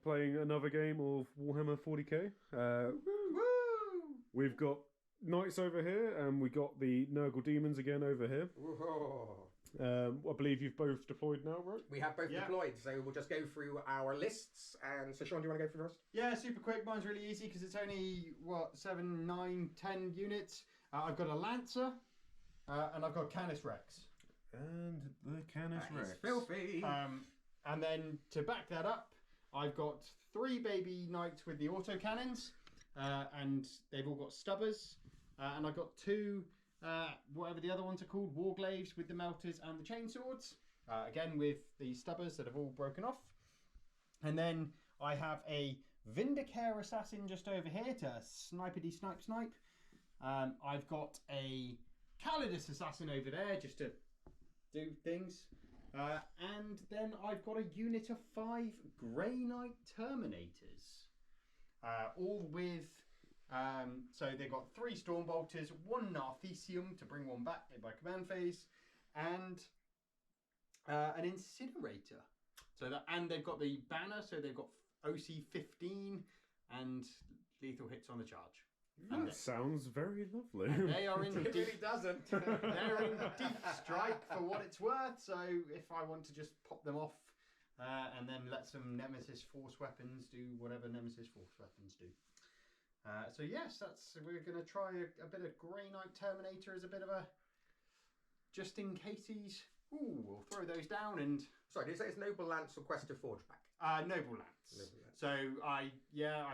playing another game of Warhammer 40k. Woo! We've got Knights over here, and we got the Nurgle Demons again over here. Whoa. I believe you've both deployed now, right? We have both deployed, so we'll just go through our lists. And so, Sean, do you want to go through first? Yeah, super quick. Mine's really easy because it's only, 7, 9, 10 units. I've got a Lancer, and I've got Canis Rex. And the Canis Rex. Filthy. And then to back that up, I've got 3 baby knights with the autocannons, and they've all got stubbers. And I've got 2, whatever the other ones are called, warglaves with the melters and the chainswords. Again, with the stubbers that have all broken off. And then I have a Vindicare assassin just over here to snipety snipe. I've got a Calidus assassin over there just to do things. And then I've got a unit of 5 Grey Knight Terminators. All with, so they've got 3 Stormbolters, 1 Narthecium to bring one back by command phase, and an Incinerator. And they've got the banner, so they've got OC 15 and lethal hits on the charge. That sounds very lovely. They are in It really doesn't. they're in deep strike for what it's worth. So if I want to just pop them off and then let some Nemesis Force weapons do whatever Nemesis Force weapons do. So yes, we're going to try a bit of Grey Knight Terminator as a bit of a just in caseies. Ooh, we'll throw those down and... Sorry, did you say it's Noble Lance or Quest of Forge Pack? Noble Lance. So I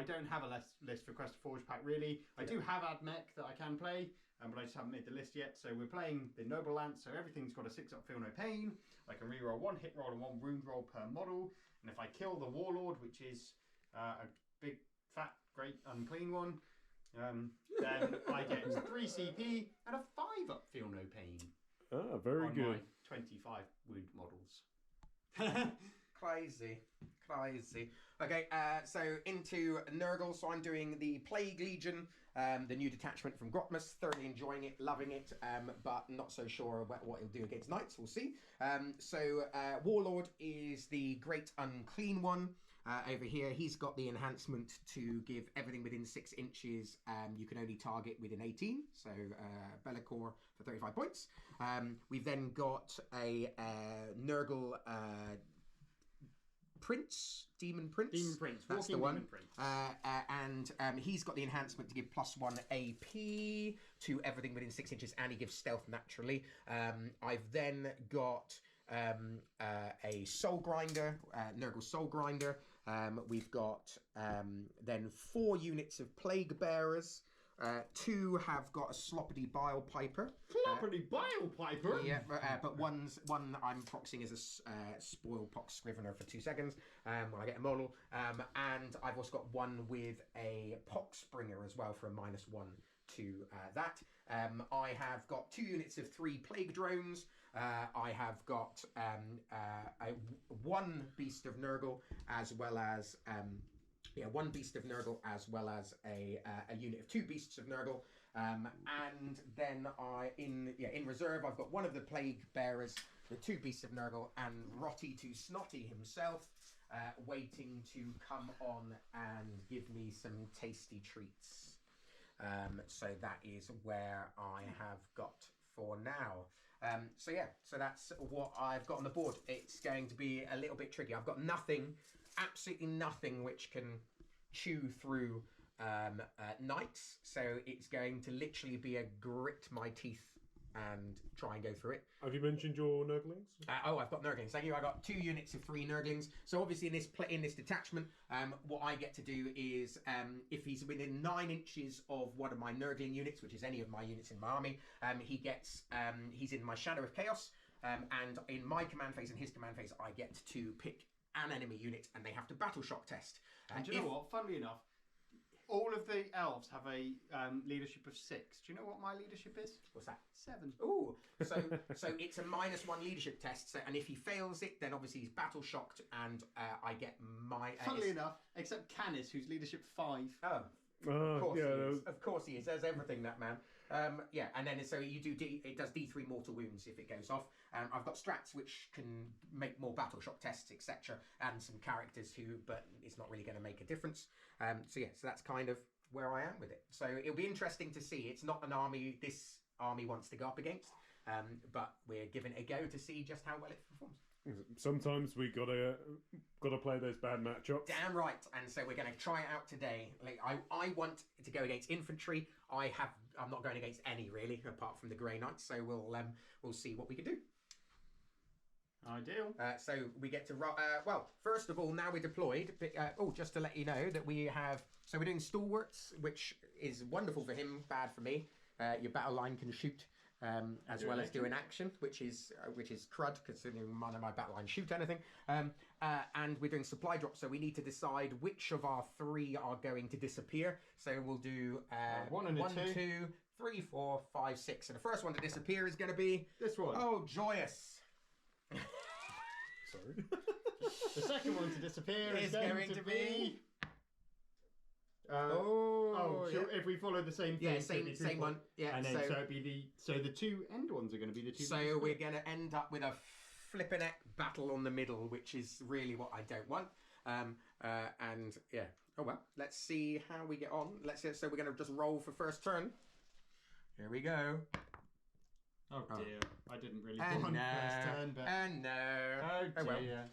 don't have a list for Quest of Forge Pack really. I do have Admech that I can play, but I just haven't made the list yet. So we're playing the Noble Lance, so everything's got a 6-up Feel No Pain. I can reroll 1 hit roll and 1 wound roll per model. And if I kill the Warlord, which is a big, fat, great, unclean one, then I get 3 CP and a 5-up Feel No Pain. Ah, very good. My 25 wound models. Crazy. Okay, so into Nurgle. So I'm doing the Plague Legion, the new detachment from Grotmus. Thoroughly enjoying it, loving it, but not so sure what it'll do against Knights. We'll see. So Warlord is the Great Unclean One. Over here, he's got the enhancement to give everything within 6 inches. You can only target within 18. So Bellicor for 35 points. We've then got a Nurgle Demon Prince. That's the one. Demon Prince. And he's got the enhancement to give +1 AP to everything within 6 inches, and he gives stealth naturally. I've then got a Soul Grinder, Nurgle Soul Grinder. We've got then 4 units of Plague Bearers. 2 have got a Sloppity Bile Piper. Floppity Bile Piper? Yeah, but one I'm proxying as a Spoil Pox Scrivener for 2 seconds when I get a model. And I've also got 1 with a Pox Springer as well for a -1 to that. I have got 2 units of 3 Plague Drones. I have got 1 Beast of Nurgle as well as... 1 Beast of Nurgle as well as a unit of 2 Beasts of Nurgle, and then in reserve I've got 1 of the Plague Bearers, the 2 Beasts of Nurgle, and Rotty to Snotty himself, waiting to come on and give me some tasty treats. So that is where I have got for now. So that's what I've got on the board. It's going to be a little bit tricky. I've got absolutely nothing which can chew through knights. So it's going to literally be a grit my teeth and try and go through it. Have you mentioned your Nurglings? I've got Nurglings. Thank you. I got 2 units of 3 Nurglings. So obviously in this detachment, what I get to do is if he's within 9 inches of one of my Nurgling units, which is any of my units in my army, he's in my Shadow of Chaos, and in my command phase and his command phase, I get to pick an enemy unit, and they have to battle shock test. And do you know what? Funnily enough, all of the elves have a leadership of 6. Do you know what my leadership is? What's that? 7. Ooh, so it's a -1 leadership test. So, and if he fails it, then obviously he's battle shocked, and I get my. Funnily enough, except Canis, who's leadership 5. Oh, Of course he is. There's everything, that man. Yeah, and then so you do it does D3 mortal wounds if it goes off. I've got strats which can make more battle shock tests, etc., and some characters but it's not really going to make a difference. So that's kind of where I am with it. So it'll be interesting to see. It's not an army this army wants to go up against, but we're giving it a go to see just how well it performs. Sometimes we gotta play those bad matchups. Damn right. And so we're going to try it out today. Like I want to go against infantry. I'm not going against any really, apart from the Grey Knights. So we'll see what we can do. Ideal. So we get to well, first of all, now we're deployed. Just to let you know that we have. So we're doing stalwarts, which is wonderful for him, bad for me. Your battle line can shoot. As well as do an action, which is crud, considering none of my battle lines shoot anything. And we're doing supply drops, so we need to decide which of our 3 are going to disappear. So we'll do 1, 2, 3, 4, 5, 6. And the first one to disappear is going to be this one. Oh, joyous! Sorry. The second one to disappear is going to be. If we follow the same thing, same one. Yeah, and then so it'd be the 2 end ones are going to be the 2. So we're going to end up with a flippin' heck battle on the middle, which is really what I don't want. And yeah, oh well. Let's see how we get on. So we're going to just roll for first turn. Here we go. Oh dear, I didn't really want first turn, but no. Oh dear.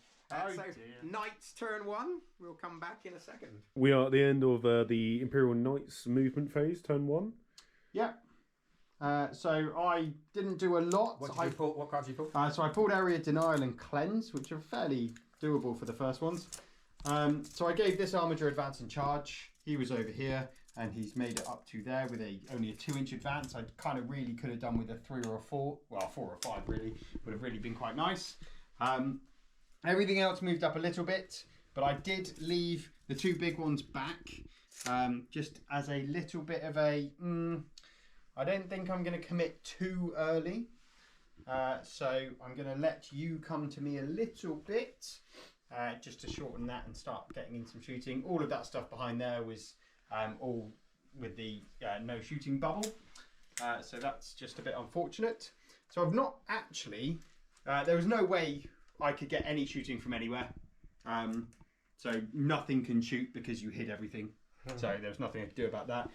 Knight's turn 1. We'll come back in a second. We are at the end of the Imperial Knights movement phase, turn 1. Yep. So I didn't do a lot. What cards did you pull? So I pulled Area Denial and Cleanse, which are fairly doable for the first ones. So I gave this Armiger Advance and Charge. He was over here, and he's made it up to there with only a 2-inch advance. I kind of really could have done with a 3 or a 4. Well, 4 or 5 really would have really been quite nice. Everything else moved up a little bit, but I did leave the 2 big ones back, just as a little bit of a. I don't think I'm going to commit too early, so I'm going to let you come to me a little bit, just to shorten that and start getting in some shooting. All of that stuff behind there was all with the no shooting bubble, so that's just a bit unfortunate. So I've not actually. There was no way I could get any shooting from anywhere. So nothing can shoot because you hid everything. So there's nothing I could do about that.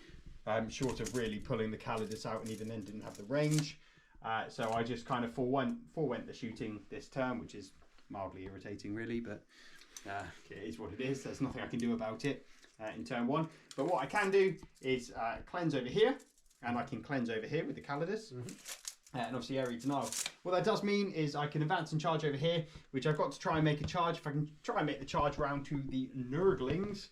Short of really pulling the Calidus out, and even then didn't have the range. So I just kind of forewent the shooting this turn, which is mildly irritating really, but it is what it is. There's nothing I can do about it in turn 1. But what I can do is cleanse over here, and I can cleanse over here with the Calidus. And obviously Area Denial. What that does mean is I can advance and charge over here, which I've got to try and make a charge. If I can try and make the charge round to the Nurglings,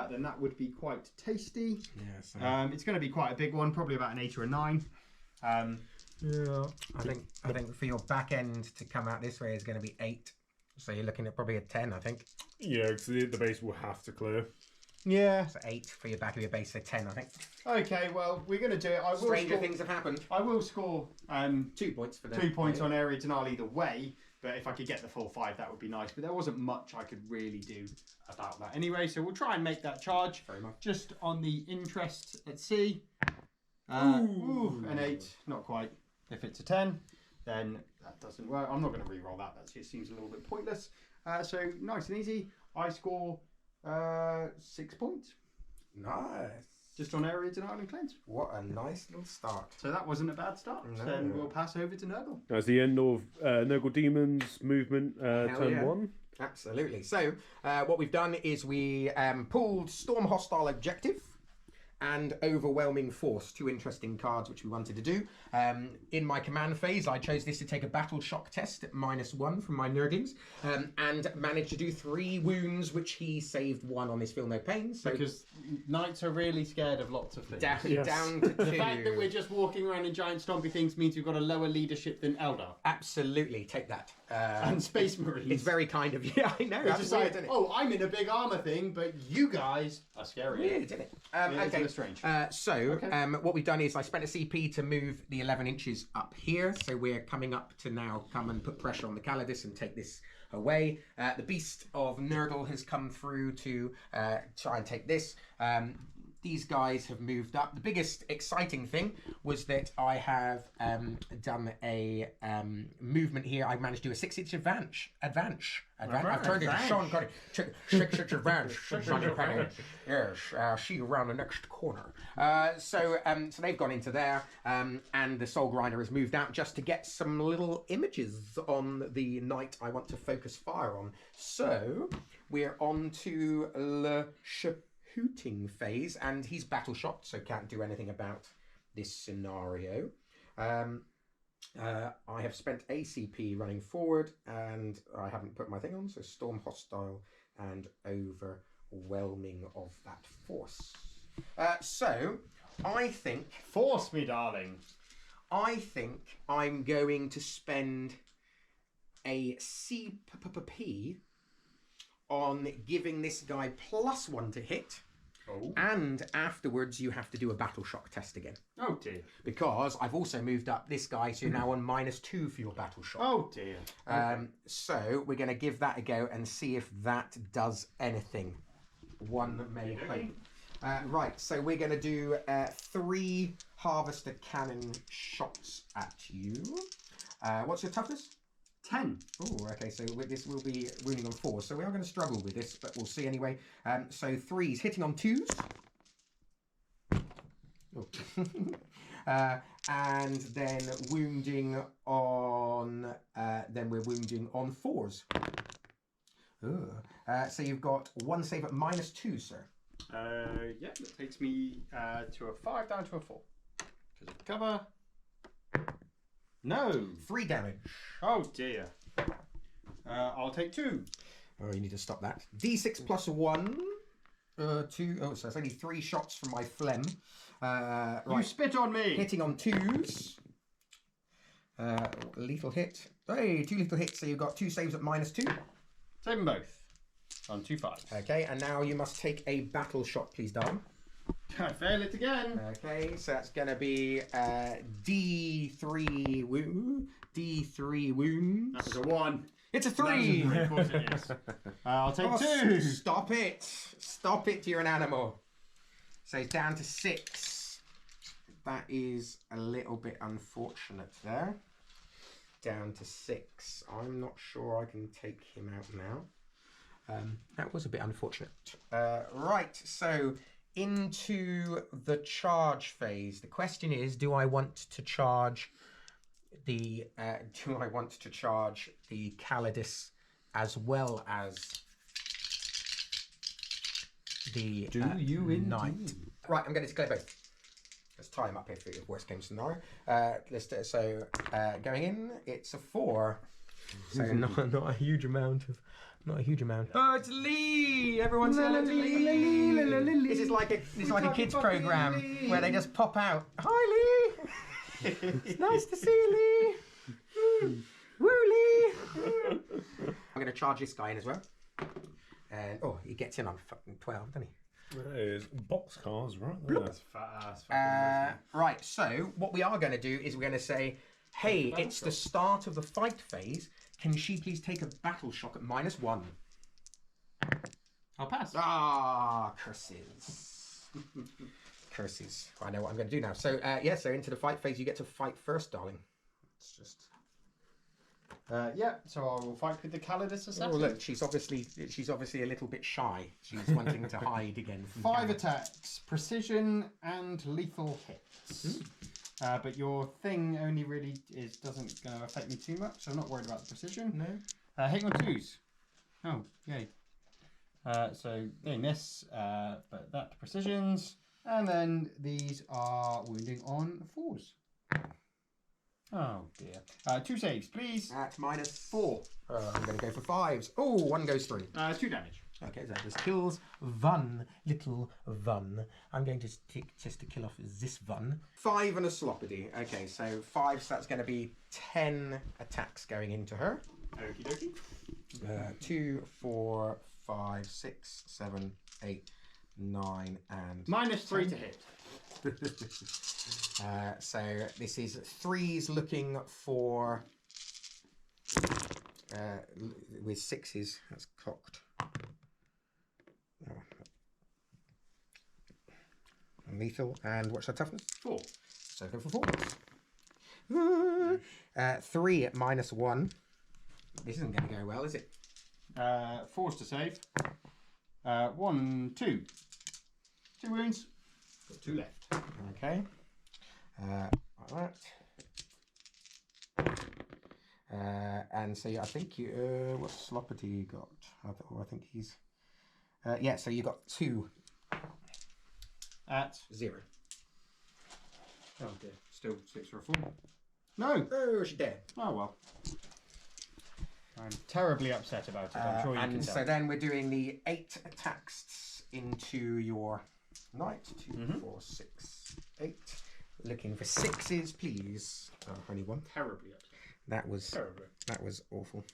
then that would be quite tasty. Yes. It's going to be quite a big one, probably about an 8 or a 9. Yeah. I think for your back end to come out this way is going to be 8. So you're looking at probably a 10, I think. Yeah, because the base will have to clear. Yeah. So 8 for your back of your base, so 10, I think. Okay, well, we're going to do it. Stranger things have happened. I will score 2 points for them. 2 points on Area Denial either way, but if I could get the full 5, that would be nice. But there wasn't much I could really do about that anyway, so we'll try and make that charge. Very much. Just on the interest at sea. An 8, not quite. If it's a 10, then that doesn't work. I'm not going to re-roll that. That just seems a little bit pointless. So nice and easy. I score 6 points. Nice. Just on Area Denial and Cleanse. What a nice little start. So that wasn't a bad start. No. Then we'll pass over to Nurgle. That's the end of Nurgle Demons movement, turn 1. Absolutely. So what we've done is we pulled Storm Hostile Objective and Overwhelming Force, 2 interesting cards which we wanted to do. In my command phase, I chose this to take a battle shock test at -1 from my Nurglings, and managed to do 3 wounds, which he saved 1 on his Feel No Pain. So because Knights are really scared of lots of things. down to 2. The fact that we're just walking around in giant stompy things means we've got a lower leadership than Eldar. Absolutely, take that. And Space Marines. It's very kind of you. Yeah, I know. It's just weird, isn't it? Oh, I'm in a big armour thing, but you guys are scary. Weird, isn't it? It's a bit strange. What we've done is I spent a CP to move the 11 inches up here. So we're coming up to now come and put pressure on the Calidus and take this away. The Beast of Nurgle has come through to try and take this. these guys have moved up. The biggest exciting thing was that I have done a movement here. I managed to do a 6-inch advance. I've turned into Sean Connery. 6-inch advance. Yes, see you around the next corner. So they've gone into there, and the Soul Grinder has moved out just to get some little images on the knight I want to focus fire on. So we're on to Le Hooting phase, and he's battle shocked, so can't do anything about this scenario. I have spent ACP running forward, and I haven't put my thing on, so Storm Hostile and Overwhelming of that force. So I think... Force me, darling. I think I'm going to spend a CP on giving this guy +1 to hit. Oh. And afterwards you have to do a battle shock test again. Oh dear. Because I've also moved up this guy, so you're now on -2 for your battle shock. Oh dear. Okay. So we're going to give that a go and see if that does anything. One may hope. Right, so we're going to do 3 harvester cannon shots at you. What's your toughness? 10. Oh, okay, so this will be wounding on 4, so we are going to struggle with this, but we'll see anyway. So 3s, hitting on 2s. Oh. And then wounding on, then we're wounding on 4s. So you've got 1 save at -2, sir. Yeah, that takes me to a 5 down to a 4. Because of cover. No. 3 damage. Oh dear. I'll take 2. Oh, you need to stop that. D6 plus 1. 2. Oh, so it's only 3 shots from my phlegm. Right. You spit on me. Hitting on 2s. Lethal hit. Hey, 2 lethal hits. So you've got 2 saves at -2. Save them both. On 2 5s. Okay, and now you must take a battle shot, please, darling. I fail it again. Okay, so that's going to be D3 wound. D3 wounds. That was a 1. It's a 3. Of course it is. I'll take 2. Stop it. Stop it, you're an animal. So it's down to 6. That is a little bit unfortunate there. Down to 6. I'm not sure I can take him out now. That was a bit unfortunate. Right, so into the charge phase. The question is, do I want to charge the Calidus as well as the knight? Right, I'm going to declare both. Let's tie him up here for the worst case scenario. Going in, it's a 4. So not a huge amount of. Not a huge amount. Oh, it's Lee! Everyone's hello to Lee! This is like a kids program where they just pop out. Hi, Lee! It's nice to see you, Lee! Woo, Lee! I'm going to charge this guy in as well. And, he gets in on fucking 12, doesn't he? There's boxcars right there. That's fast. Right, so what we are going to do is we're going to say, hey, it's the start of the fight phase. Can she please take a battle shock at -1? I'll pass. Ah, curses. Curses. I know what I'm going to do now. So, so into the fight phase, you get to fight first, darling. It's just... Yeah, so I will fight with the Calidus assassin. Oh, look, she's obviously a little bit shy. She's wanting to hide again. From 5 attacks, precision and lethal hits. But your thing only really doesn't affect me too much, so I'm not worried about the precision. No. Hitting on 2s. Oh, yay. So they miss, but that precisions, and then these are wounding on 4s. Oh dear. 2 saves, please. At -4. I'm going to go for 5s. Oh, 1 goes through. 2 damage. Okay, so that just kills one little one. I'm going to stick just to kill off this one. 5 and a sloppity. Okay, so 5, so that's going to be 10 attacks going into her. Okie dokie. 2, 4, 5, 6, 7, 8, 9, and... -3 to hit. So this is 3s looking for... with 6s. That's cocked. Lethal. And what's our toughness? 4. So go for 4. 3 minus 1. This isn't going to go well, is it? 4's to save. 1, 2. 2 wounds. Got 2 left. Okay. Like that. And so I think you. What sloppity you got? I think he's. Yeah. So you got 2 At 0. oh dear, still 6 for a 4. No. Oh, she's dead. Oh well. I'm terribly upset about it. I'm sure you can And tell. so then we're doing the 8 attacks into your knight. 2, 4, 6, 8. Looking for 6s, please. Oh, only 1. Terribly upset. That was Terribly. that was awful.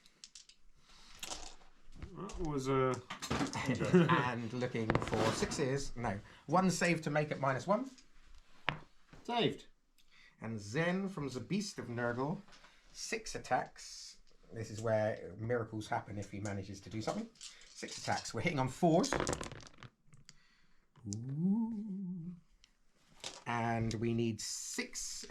That was And looking for 6s. No, 1 save to make it -1. Saved. And then from the Beast of Nurgle, 6 attacks. This is where miracles happen if he manages to do something. 6 attacks. We're hitting on 4s. Ooh. And we need 6.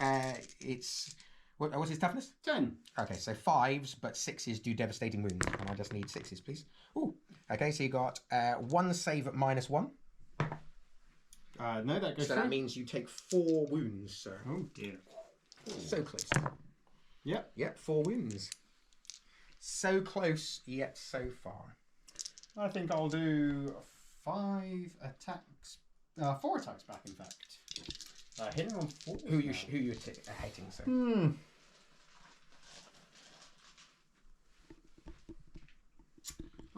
It's what's his toughness? 10. Okay, so 5s, but 6s do devastating wounds, and I just need 6s, please. Ooh. Okay, so you got 1 save at -1. No, that goes So through. that means you take 4 wounds, sir. Oh dear. So close. Yep. Yep, 4 wounds. So close, yet so far. I think I'll do 5 attacks. 4 attacks back, in fact. Hitting on 4. Who you hating, sir?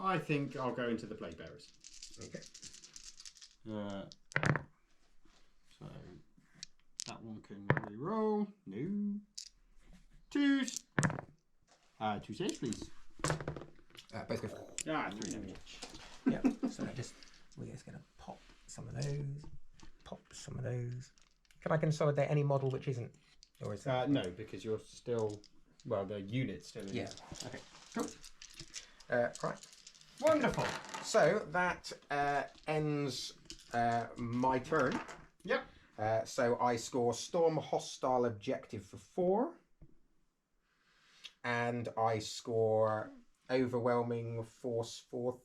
I think I'll go into the Plague Bearers. Okay. So that one can re-roll. No. 2s. 2 saves, please. Both go for 3 damage. Yep. So we're just going to pop some of those. Pop some of those. Can I consolidate any model which isn't? Or is that? No, because you're still. Well, the unit's still in. Yeah. Okay. Cool. Right. Wonderful. So that ends my turn. Yep. So I score Storm Hostile Objective for 4. And I score Overwhelming Force for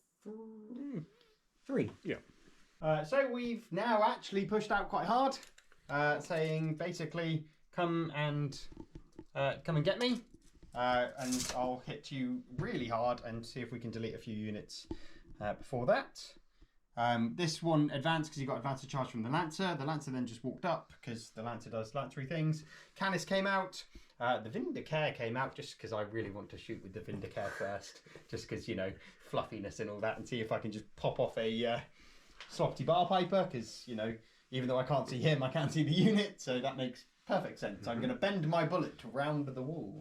3. yeah. So we've now actually pushed out quite hard, saying basically, come and get me, and I'll hit you really hard and see if we can delete a few units before that. This one advanced because he got advanced charge from the Lancer. The Lancer then just walked up because the Lancer does Lancery things. Canis came out. The Vindicare came out just because I really want to shoot with the Vindicare first, just because, you know, fluffiness and all that, and see if I can just pop off a Sloppy Bar Piper, because, you know, even though I can't see him, I can't see the unit, so that makes perfect sense. I'm going to bend my bullet round the wall.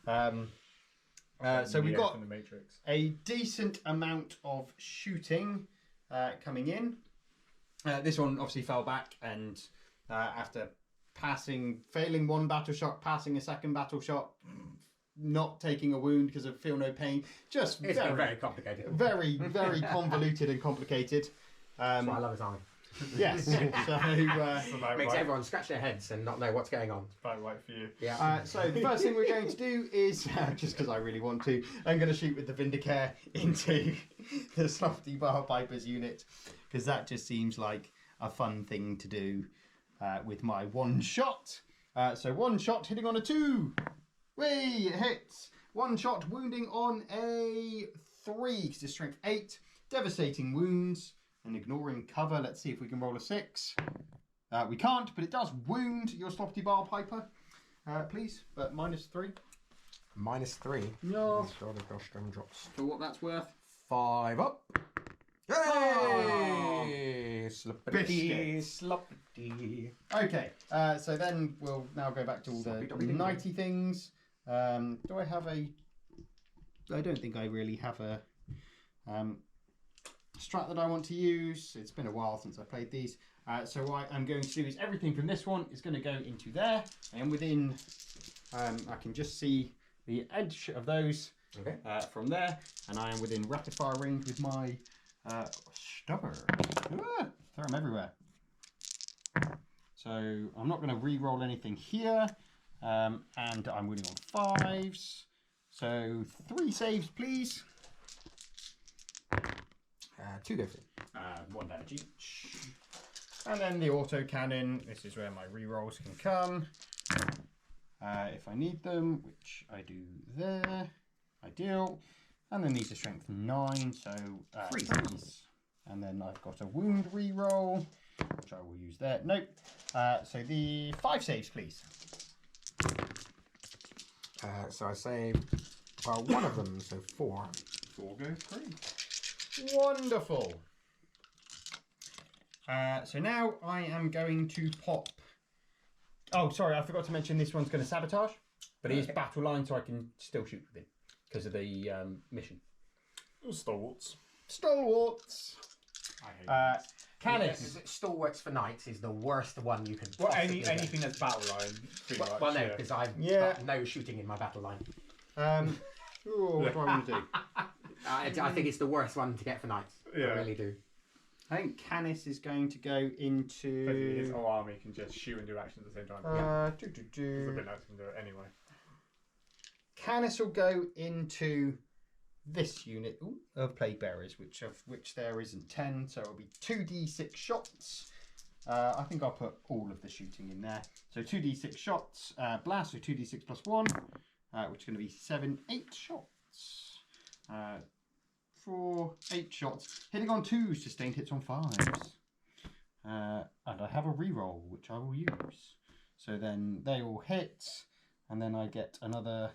So we've got the Matrix. a decent amount of shooting coming in. This one obviously fell back, and after failing 1 battle shot, passing a 2nd battle shot, not taking a wound because of feel no pain, just It's very complicated. very, very convoluted and complicated. That's why I love his army. Yes, so Makes everyone scratch their heads and not know what's going on. about right for you. Yeah. So the first thing we're going to do is, just because I really want to, I'm going to shoot with the Vindicare into the Softy Bar Piper's unit, because that just seems like a fun thing to do with my 1 shot. So 1 shot hitting on a 2. Whee! It hits. 1 shot wounding on a 3, because it's strength 8. Devastating wounds. And ignoring cover, let's see if we can roll a 6. We can't, but it does wound your Sloppy Bar Piper, please. But -3. -3. No. Gosh, damn drops. For what that's worth. 5 up. Hey! Sloppity, sloppity. Okay, so then we'll now go back to all the nighty things. Do I have a... I don't think I really have a strat that I want to use. It's been a while since I played these. So what I'm going to do is everything from this one is going to go into there. And within, I can just see the edge of those from there. And I am within rapid fire range with my stubber. Throw them everywhere. So I'm not going to re-roll anything here. And I'm winning on 5s. So 3 saves, please. 2 go through. 1 damage each. And then the autocannon. This is where my re-rolls can come. If I need them, which I do there. Ideal. And then these are strength 9, so 3 saves. And then I've got a wound re-roll, which I will use there. Nope. So the 5 saves, please. So I save, well, one of them, so 4. 4 go 3. Wonderful. So now I am going to pop. Oh, sorry, I forgot to mention this one's going to sabotage, but he is battle line, so I can still shoot with him because of the mission. Stalwarts. Stalwarts. Canis. Stalwarts for knights is the worst one you can. Well, possibly get. anything that's battle line. Pretty much, Well, no, yeah. because I've got no shooting in my battle line. What do I want to do? I think it's the worst one to get for knights. Yeah. I really do. I think Canis is going to go Basically, into. his whole army can just shoot and do actions at the same time. It's a bit like can do it anyway. Canis will go into this unit of plague bearers, which there isn't 10, so it'll be 2d6 shots. I think I'll put all of the shooting in there. So 2d6 shots, blast, so 2d6 plus 1, which is going to be 7, 8 shots. 4, 8 shots. Hitting on 2s, sustained hits on 5s. And I have a reroll, which I will use. So then they all hit, and then I get another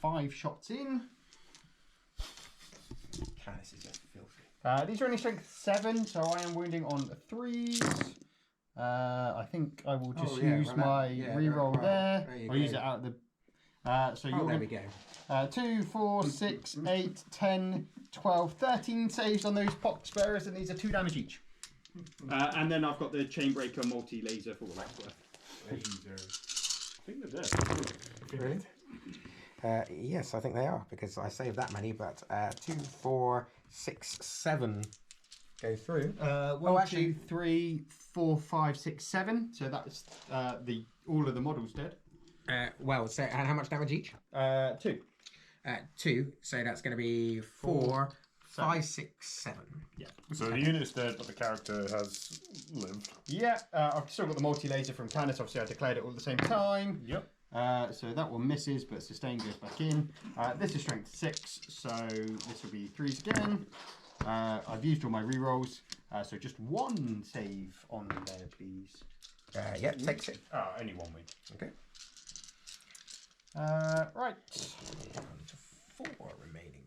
5 shots in. Canis is just filthy. These are only strength 7, so I am wounding on 3s. I think I will just use my reroll there. I'll use it out of the. So you're there we go. 2, 4, 6, 8, 10, 12, 13 saves on those pox bearers, and these are 2 damage each. And then I've got the chainbreaker multi-laser for all that's worth. I think they're dead. Really? Yes, I think they are, because I saved that many, but 2, 4, 6, 7 go through. 1, 2, 3, 4, 5, 6, 7. So that's all of the models dead. Well, so and how much damage each? 2. 2, so that's going to be 4, 5, 6, 7. Yeah. So the unit's dead, but the character has lived. Yeah, I've still got the multi-laser from Canis. Obviously, I declared it all at the same time. Yep. So that one misses, but sustain goes back in. This is strength 6, so this will be 3s again. I've used all my rerolls, so just 1 save on there, please. Yep, takes it. Only 1 win. Okay. Right. Down to 4 remaining.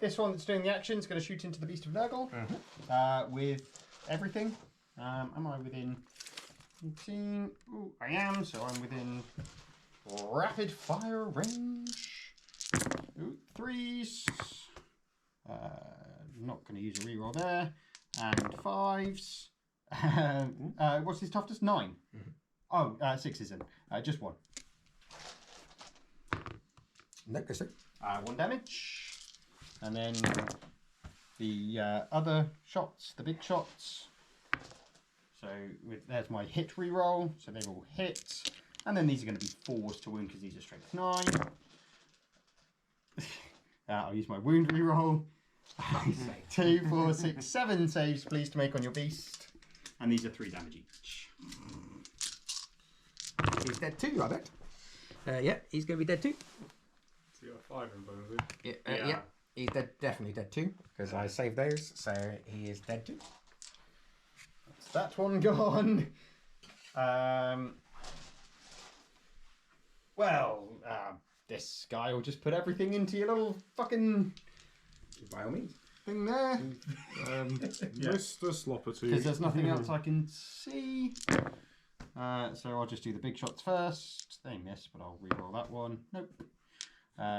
This one that's doing the action is going to shoot into the Beast of Nurgle with everything. Am I within 18? Ooh, I am, so I'm within rapid fire range. Ooh, 3s. Not going to use a reroll there. And 5s. What's his toughness? 9. Oh, 6s in. Just 1. Nope, go through. 1 damage. And then the other shots, the big shots. So there's my hit reroll. So they've all hit. And then these are going to be 4s to wound because these are strength 9. I'll use my wound reroll. 2, 4, 6, 7 saves, please, to make on your beast. And these are 3 damage each. He's dead too, I bet. Yeah, he's going to be dead too. So you got 5 in both, Yeah, he's dead, definitely dead too, because I saved those, so he is dead too. That's that one gone. This guy will just put everything into your little fucking By all means. thing there. Mr. Slopperty. Because there's nothing else I can see. So I'll just do the big shots first. They miss, but I'll reroll that one. Nope.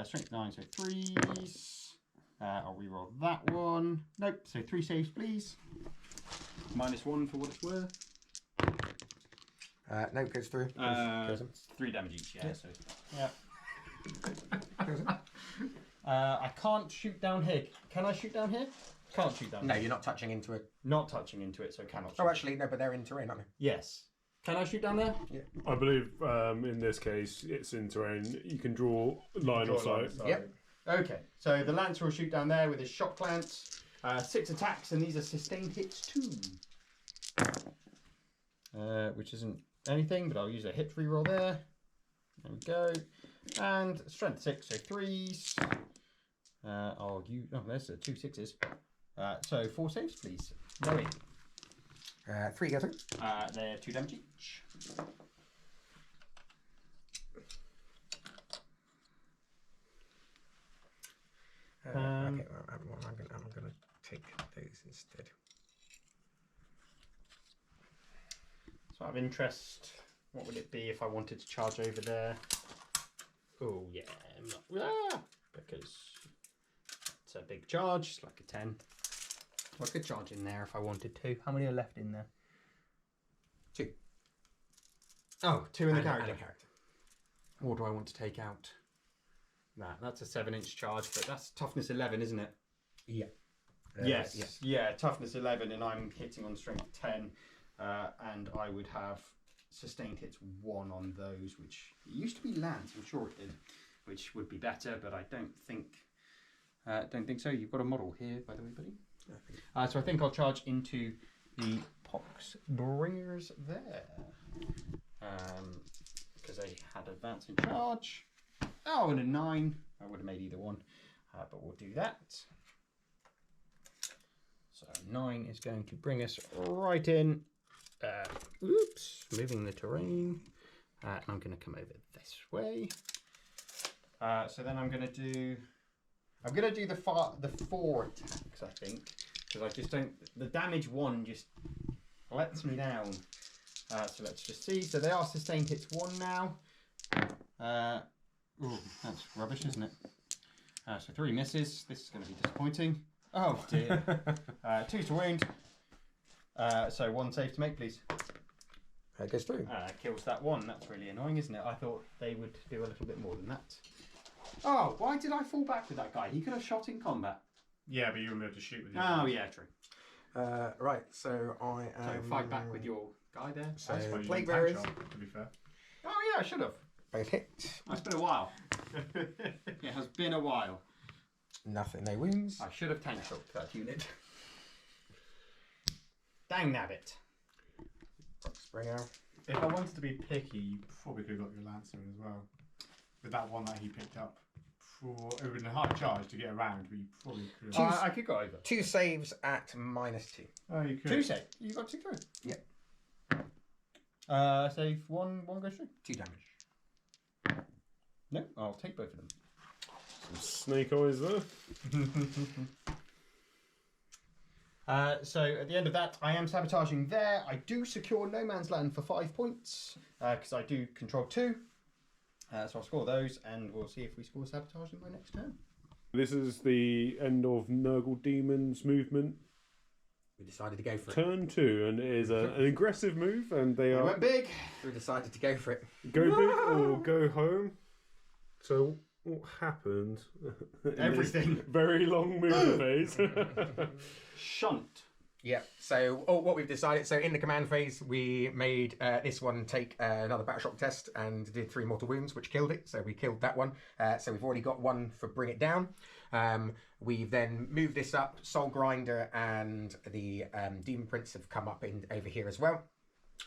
Strength 9, so 3s. I'll reroll that one. Nope. So 3 saves, please. -1 for what it's worth. No, goes through. 3 damage each, yeah. Yeah. So, yeah. I can't shoot down here. Can I shoot down here? Can't shoot down No, there. you're not touching into it. Not touching into it, so cannot shoot. Oh, actually, no, but they're in terrain, aren't they? Yes. Can I shoot down there? I believe in this case it's in terrain. You can draw line of sight. Yep. Okay, so the Lancer will shoot down there with his shock lance. 6 attacks, and these are sustained hits too. Which isn't anything, but I'll use a hit reroll there. There we go. And strength 6, so 3s. I'll use. Oh, there's 2 6s. So 4 saves, please. No in. 3 go through. They're 2 damage each. Okay, well, I'm going to take those instead. So out of interest, what would it be if I wanted to charge over there? Oh yeah, because it's a big charge. It's like a 10. I could charge in there if I wanted to. How many are left in there? 2. Oh, 2 in the And character. a character. Or do I want to take out that? That's a 7-inch charge, but that's toughness 11, isn't it? Yeah. Yes. Yeah, toughness 11, and I'm hitting on strength 10, and I would have sustained hits 1 on those, which it used to be lance. I'm sure it did, which would be better, but I don't think so. You've got a model here, by the way, buddy. So I think I'll charge into the Pox Bringers there, because they had advance in charge. Oh, and a 9. I would have made either one, but we'll do that. So 9 is going to bring us right in. Oops, moving the terrain. And I'm going to come over this way. So then I'm going to do the 4 attacks, I think, because I just don't. The damage 1 just lets me down. So let's just see. So they are sustained hits 1 now. Ooh, that's rubbish, isn't it? So 3 misses. This is going to be disappointing. Oh dear. 2 to wound. So 1 save to make, please. That goes through. Kills that 1. That's really annoying, isn't it? I thought they would do a little bit more than that. Oh, why did I fall back with that guy? He could have shot in combat. Yeah, but you wouldn't be able to shoot with your Oh yeah, true. Right, so I am... So fight back with your guy there. So, That's why you plague didn't tank bearers. shot, to be fair. Oh yeah, I should have. Both hit. It's been a while. It has been a while. Nothing, no wounds. I should have tank shot that unit. Dang nabbit. Springer. If I wanted to be picky, you probably could have got your Lancer in as well. With that one that he picked up. It would have been a hard charge to get around, but you probably could have... I could go over. 2 saves at -2. Oh, you could. 2 save. You got 2 through. Yeah. Save 1 goes through. 2 damage. No, I'll take both of them. Some snake eyes there. So at the end of that, I am sabotaging there. I do secure no man's land for 5 points because I do control 2. So I'll score those, and we'll see if we score sabotage in my next turn. This is the end of Nurgle Demons movement. We decided to go for it. Turn 2, and it is an aggressive move, and they I are went big. We decided to go for it. go big or go home. So what happened? in this Everything. Very long move phase. Shunt. Yeah, so what we've decided, so in the command phase, we made this one take another battle shock test and did 3 mortal wounds, which killed it. So we killed that one. So we've already got 1 for bring it down. We've then moved this up. Soul Grinder and the Demon Prince have come up in over here as well.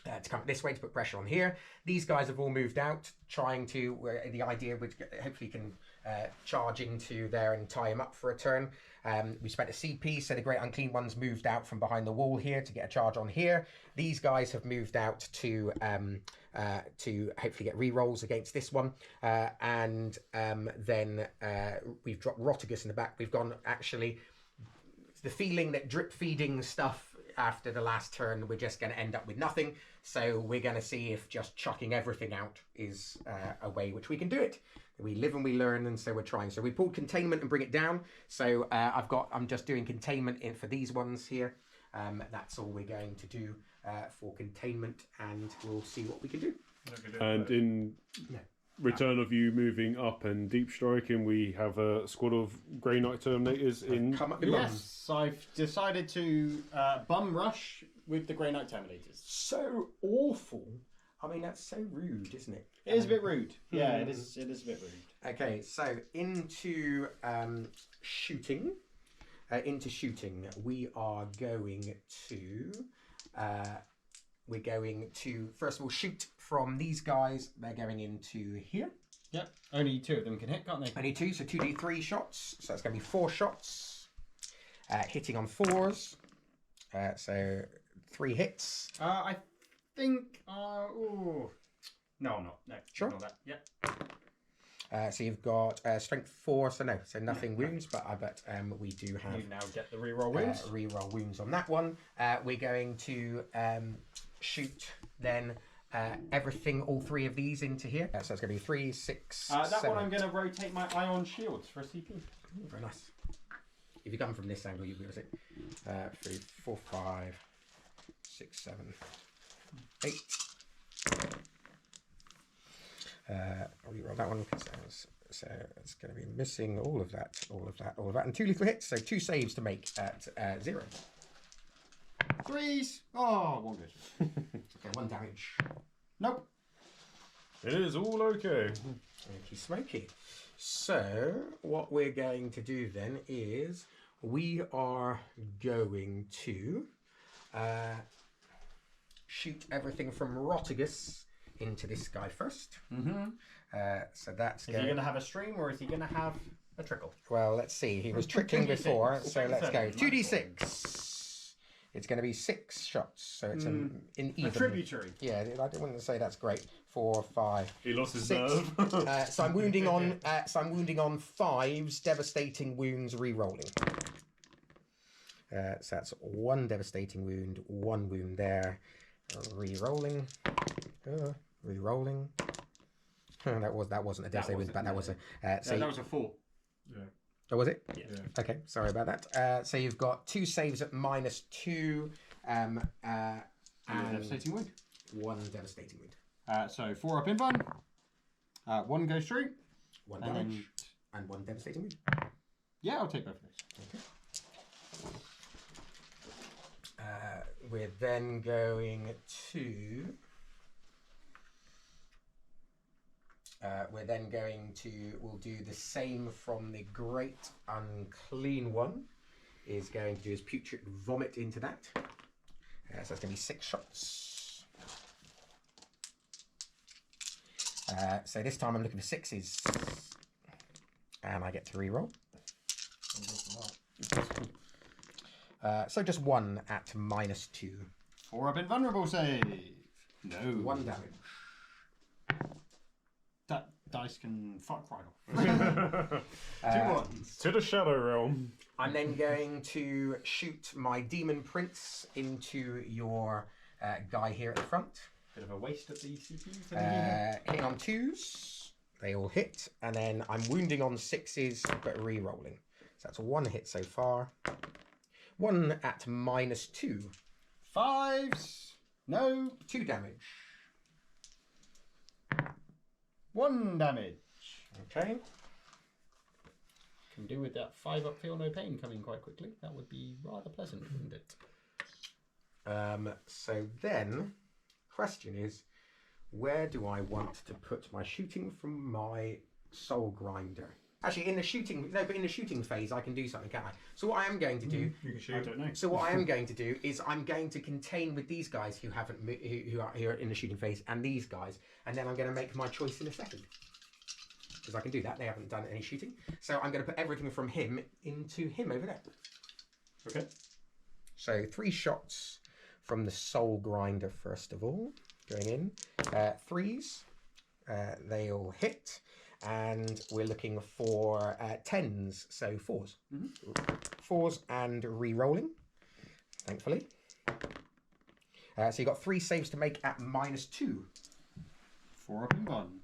To come this way to put pressure on here. These guys have all moved out, trying to, the idea would hopefully can charge into there and tie him up for a turn. We spent a CP, so the Great Unclean Ones moved out from behind the wall here to get a charge on here. These guys have moved out to hopefully get re-rolls against this one. And then we've dropped Rotigus in the back. We've gone, actually, the feeling that drip feeding stuff after the last turn, we're just going to end up with nothing. So we're going to see if just chucking everything out is a way which we can do it. We live and we learn, and so we're trying. So we pulled containment and bring it down. So I'm just doing containment in for these ones here. That's all we're going to do for containment, and we'll see what we can do. And in return of you moving up and deep striking, we have a squad of Grey Knight Terminators in. Come up your bum. Yes, I've decided to bum rush with the Grey Knight Terminators. So awful. I mean, that's so rude, isn't it? It is a bit rude. Yeah, it is. It is a bit rude. Okay, so into shooting. We are going to. We're going to first of all shoot from these guys. They're going into here. Yep. Only 2 of them can hit, can't they? Only 2, so 2d3 shots. So that's going to be 4 shots. Hitting on 4s. So 3 hits. I think. Ooh. No, I'm not. No. Sure. Not that. Yep. So you've got strength 4, so no, so nothing wounds, but I bet we do have. You now get the reroll wounds. Reroll wounds on that one. We're going to shoot then everything, all 3 of these into here. So it's going to be 3, 6. That 7. one I'm going to rotate my ion shields for a CP. Ooh, very nice. If you come from this angle, you'll be able to see 3, 4, 5, 6, 7, 8. Reroll that one because that was, so it's going to be missing all of that, and 2 lethal hits. So 2 saves to make at 0. 3s. Oh, 1 good. Okay, 1 damage. Nope. It is all okay. Smoky, smoky. So what we're going to do then is we are going to shoot everything from Rotigus into this guy first. Mm-hmm. So that's Is he going to have a stream or is he going to have a trickle? Well, let's see. He was trickling before, so let's go. 2d6. It's going to be 6 shots, so it's in even. A tributary. Yeah, I wouldn't say that's great. 4, 5. He lost his 6. nerve. So I'm wounding on. So I'm wounding on 5s, devastating wounds, re-rolling. So that's 1 devastating wound, 1 wound there, re-rolling, re-rolling. That wasn't a devastating wound, but that was a. So that was a 4. Yeah. Oh, was it? Yeah. Okay, sorry about that. So you've got 2 saves at -2, and Devastating wound. 1 devastating wound. So 4 up in one. 1 goes through. 1 and damage then- and 1 devastating wound. Yeah, I'll take both of those. Okay. We're then going to. We'll do the same from the Great Unclean One. Is going to do his putrid vomit into that. So that's going to be 6 shots. So this time I'm looking for 6s. And I get to reroll. So just 1 at -2. 4 up invulnerable save. No. 1 damage. That dice can fuck right off. 2 ones. To the Shadow Realm. I'm then going to shoot my Demon Prince into your guy here at the front. Bit of a waste of the CPU for Hitting on 2s. They all hit. And then I'm wounding on 6s, but re-rolling. So that's 1 hit so far. 1 at -2. 5s. No. 2 damage. 1 damage. Okay. Can do with that 5 up feel no pain coming quite quickly. That would be rather pleasant, wouldn't it? So then, question is, where do I want to put my shooting from my soul grinder? Actually, in the shooting phase, I can do something, can't I? So what I am going to do, You can shoot. I don't know. so what I am going to do is I'm going to contain with these guys who haven't who are here in the shooting phase, and these guys, and then I'm going to make my choice in a second. Because I can do that. They haven't done any shooting, so I'm going to put everything from him into him over there. Okay. So 3 shots from the soul grinder first of all, going in. 3s, they all hit, and we're looking for 10s, so 4s. 4s and re-rolling, thankfully. So you've got 3 saves to make at -2. 4 up in 1.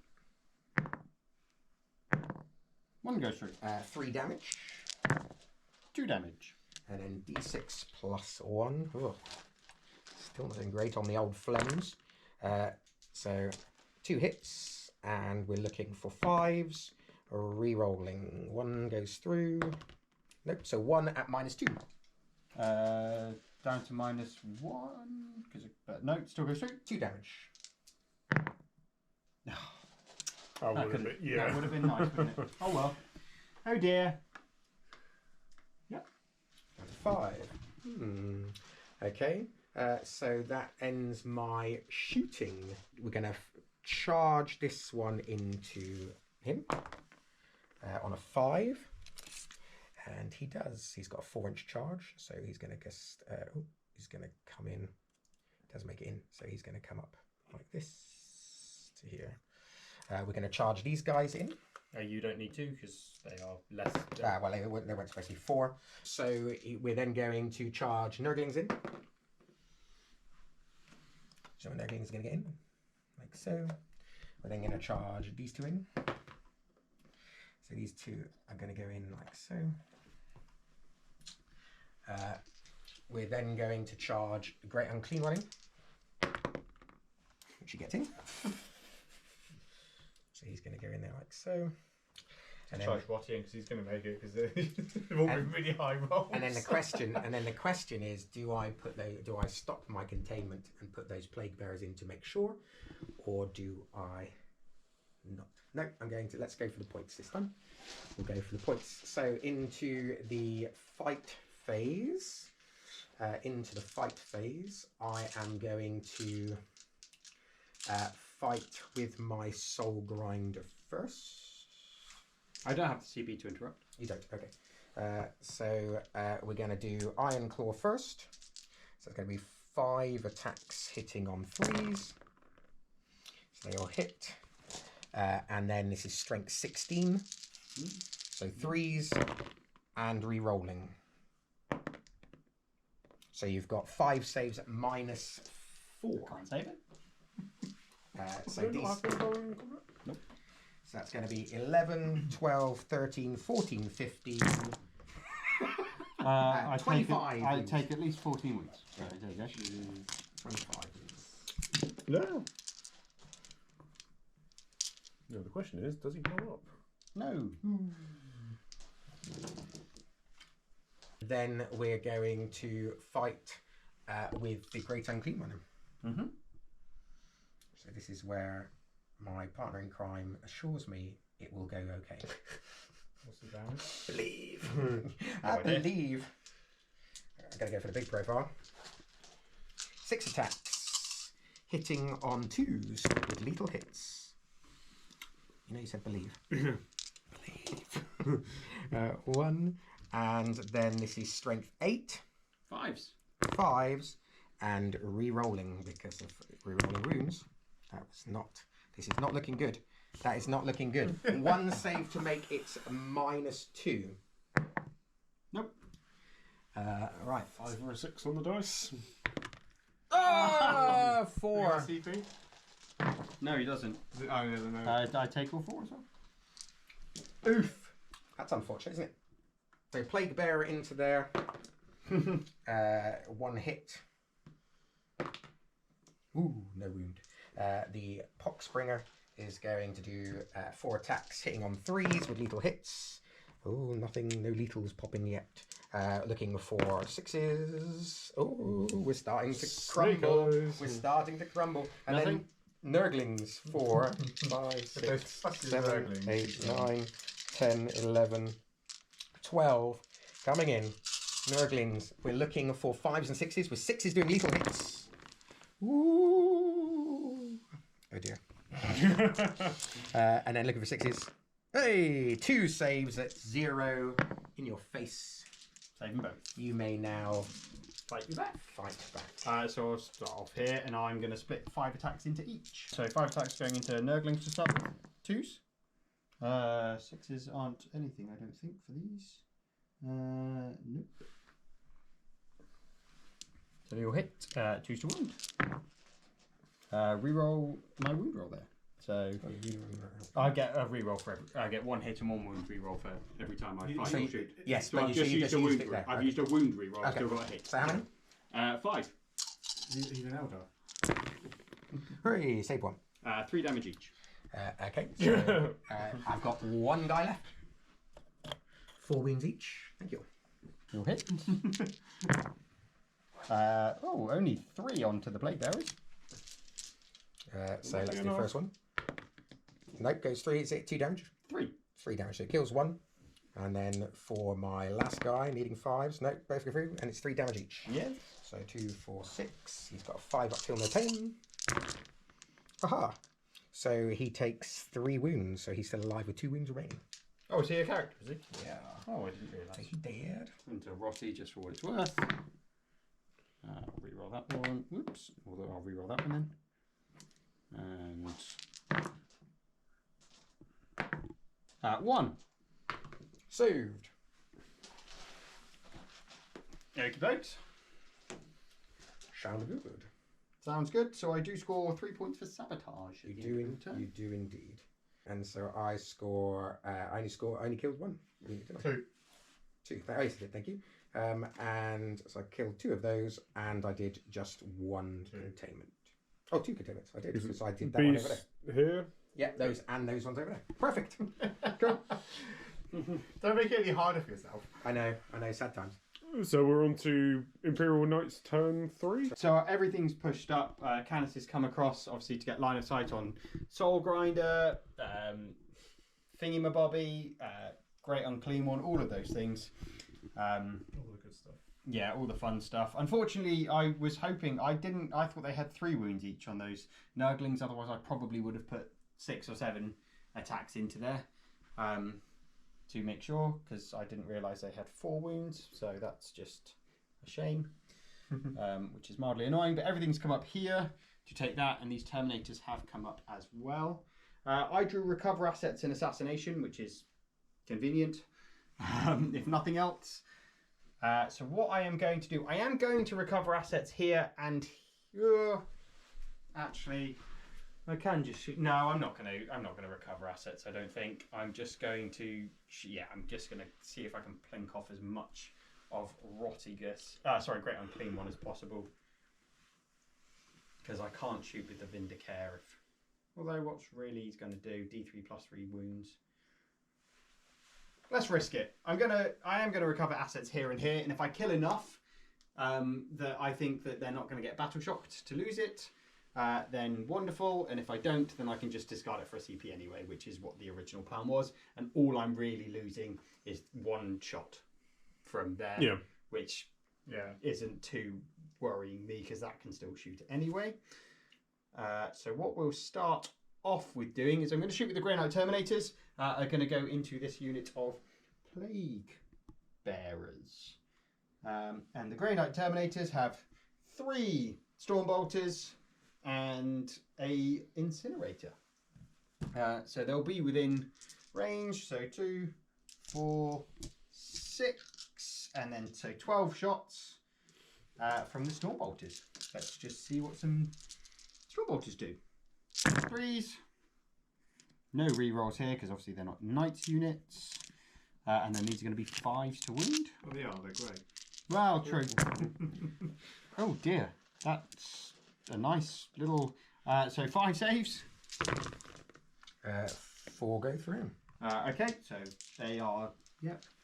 1 goes through. 3 damage, 2 damage. and then d6 plus 1. Ugh. Still not doing great on the old flames. So 2 hits and we're looking for 5s. Re-rolling. 1 goes through. Nope. So 1 at -2. Down to -1 but no, still goes through. 2 damage. That That would have been, that would have been nice, wouldn't it? Oh well. Oh dear. Yep. 5. Okay. So that ends my shooting. We're going to charge this one into him on a 5. And he does. He's got a 4-inch charge. So he's going to just... he's going to come in. Doesn't make it in. So he's going to come up like this to here. We're going to charge these guys in. You don't need to because they are less. Well, they weren't supposed to be 4. So we're then going to charge Nurglings in. So Nurglings going to get in, like so. We're then going to charge these 2 in. So these 2 are going to go in like so. We're then going to charge the Great Unclean One in, which he gets in. So he's going to go in there like so. And charge Watty in because he's going to make it because they've all been really high rolls. And then the question is, do I stop my containment and put those plague bearers in to make sure, or do I not? No, let's go for the points this time. We'll go for the points. So into the fight phase. I am going to fight with my soul grinder first. I don't have the CB to interrupt. You don't, okay. So we're going to do Iron Claw first. So it's going to be 5 attacks hitting on 3s. So they all hit. And then this is strength 16. So 3s and re-rolling. So you've got 5 saves at -4. Can't save it. So that's going to be 11, 12, 13, 14, 15. I 25. take at least 14 weeks. So there you go. 25. No. No, the question is, does he blow up? No. Then we're going to fight with the Great Unclean One. Mm-hmm. So this is where my partner in crime assures me it will go okay. What's the damage? Believe. I believe. I'm going to go for the big profile. 6 attacks. Hitting on 2s with lethal hits. You know you said believe. Believe. 1. And then this is strength 8. 5s. 5s. And re-rolling because of re-rolling runes. This is not looking good. That is not looking good. 1 save to make it -2. Nope. Right. 5 or a 6 on the dice. 4. CP? No, he doesn't. Oh, no. I take all 4 as well. Oof. That's unfortunate, isn't it? So Plague Bearer into there. 1 hit. Ooh, no wound. The Poxbringer is going to do 4 attacks, hitting on 3s with lethal hits. Oh, nothing, no lethals popping yet. Looking for 6s. Oh, we're starting to crumble. We're starting to crumble. And Nothing? then Nurglings 4, 5, 6, 7, 8, 9, 10, 11, 12. Coming in. Nurglings. We're looking for 5s and 6s, with 6s doing lethal hits. Ooh. Oh dear. And then looking for 6s. Hey, 2 saves at 0 in your face. Save them both. You may now Fight you back. fight back. So I'll start off here, and I'm going to split 5 attacks into each. So 5 attacks going into Nurglings to start with. 2s. 6s aren't anything, I don't think, for these. Nope. So you'll hit 2s to wound. Reroll my wound roll there. So I get a reroll for I get 1 hit and 1 wound reroll for every time I fight or shoot. Yes, So but I've you just used a wound. it there. I've Okay. used a wound reroll. I've Okay. still got a hit. So how many? 5. He's an elder. Hooray, save 1. 3 damage each. Okay, so I've got one guy left. 4 wounds each. Thank you. You'll hit. Only 3 onto the Plague Bearers. So let's do the first one. Nope, goes 3. Is it 2 damage? 3. 3 damage, so it kills 1. And then for my last guy, needing 5s, nope, both go through, and it's 3 damage each. Yeah. So 2, 4, 6. He's got a 5 up till no pain. Aha! So he takes 3 wounds, so he's still alive with 2 wounds remaining. Oh, is he a character, is he? Yeah. Oh, I didn't realise. So he dead. Into Rotty just for what it's worth. I'll reroll that one. Whoops. Although I'll reroll that one then. And 1. Saved. Okie dokes. Sound good. Sounds good. So I do score 3 points for sabotage. You do indeed. And so I score. I only killed 1. 2. 2. Thank you. And so I killed 2 of those, and I did just 1 containment. Oh, 2 containments. I did because I did that one over there. Here. Yeah, those and those ones over there. Perfect. Cool. Don't make it any harder for yourself. I know. Sad times. So we're on to Imperial Knight's turn 3. So everything's pushed up. Canis has come across, obviously, to get line of sight on Soul Grinder, Thingy-mabobby, Great Unclean One, all of those things. All the good stuff. Yeah, all the fun stuff. Unfortunately, I was hoping I thought they had 3 wounds each on those Nurglings. Otherwise, I probably would have put 6 or 7 attacks into there to make sure, because I didn't realise they had 4 wounds. So that's just a shame, which is mildly annoying. But everything's come up here to take that, and these Terminators have come up as well. I drew Recover Assets in Assassination, which is convenient, if nothing else. So what I am going to do, I am going to recover assets here and here. Actually, I can just shoot. No, I'm not going to recover assets. I don't think. I'm just going to. Yeah, I'm just going to see if I can plink off as much of Great Unclean One as possible. Because I can't shoot with the Vindicare. Although what's really he's going to do? D3 plus 3 wounds. Let's risk it. I am gonna recover assets here and here, and if I kill enough that I think that they're not going to get battle shocked to lose it, then wonderful. And if I don't, then I can just discard it for a CP anyway, which is what the original plan was. And all I'm really losing is 1 shot from there, which isn't too worrying me because that can still shoot anyway. So what we'll start off with doing is I'm going to shoot with the Grey Knight Terminators. Are going to go into this unit of Plague Bearers. And the Grey Knight Terminators have 3 Stormbolters and a Incinerator. So they'll be within range. So 2, 4, 6, and then so 12 shots from the Stormbolters. Let's just see what some Stormbolters do. 3s. No rerolls here because obviously they're not Knights units. And then these are going to be 5s to wound. Oh, they are. They're great. Well, true. Oh dear. That's a nice little... so 5 saves. 4 go through. Okay, so they are,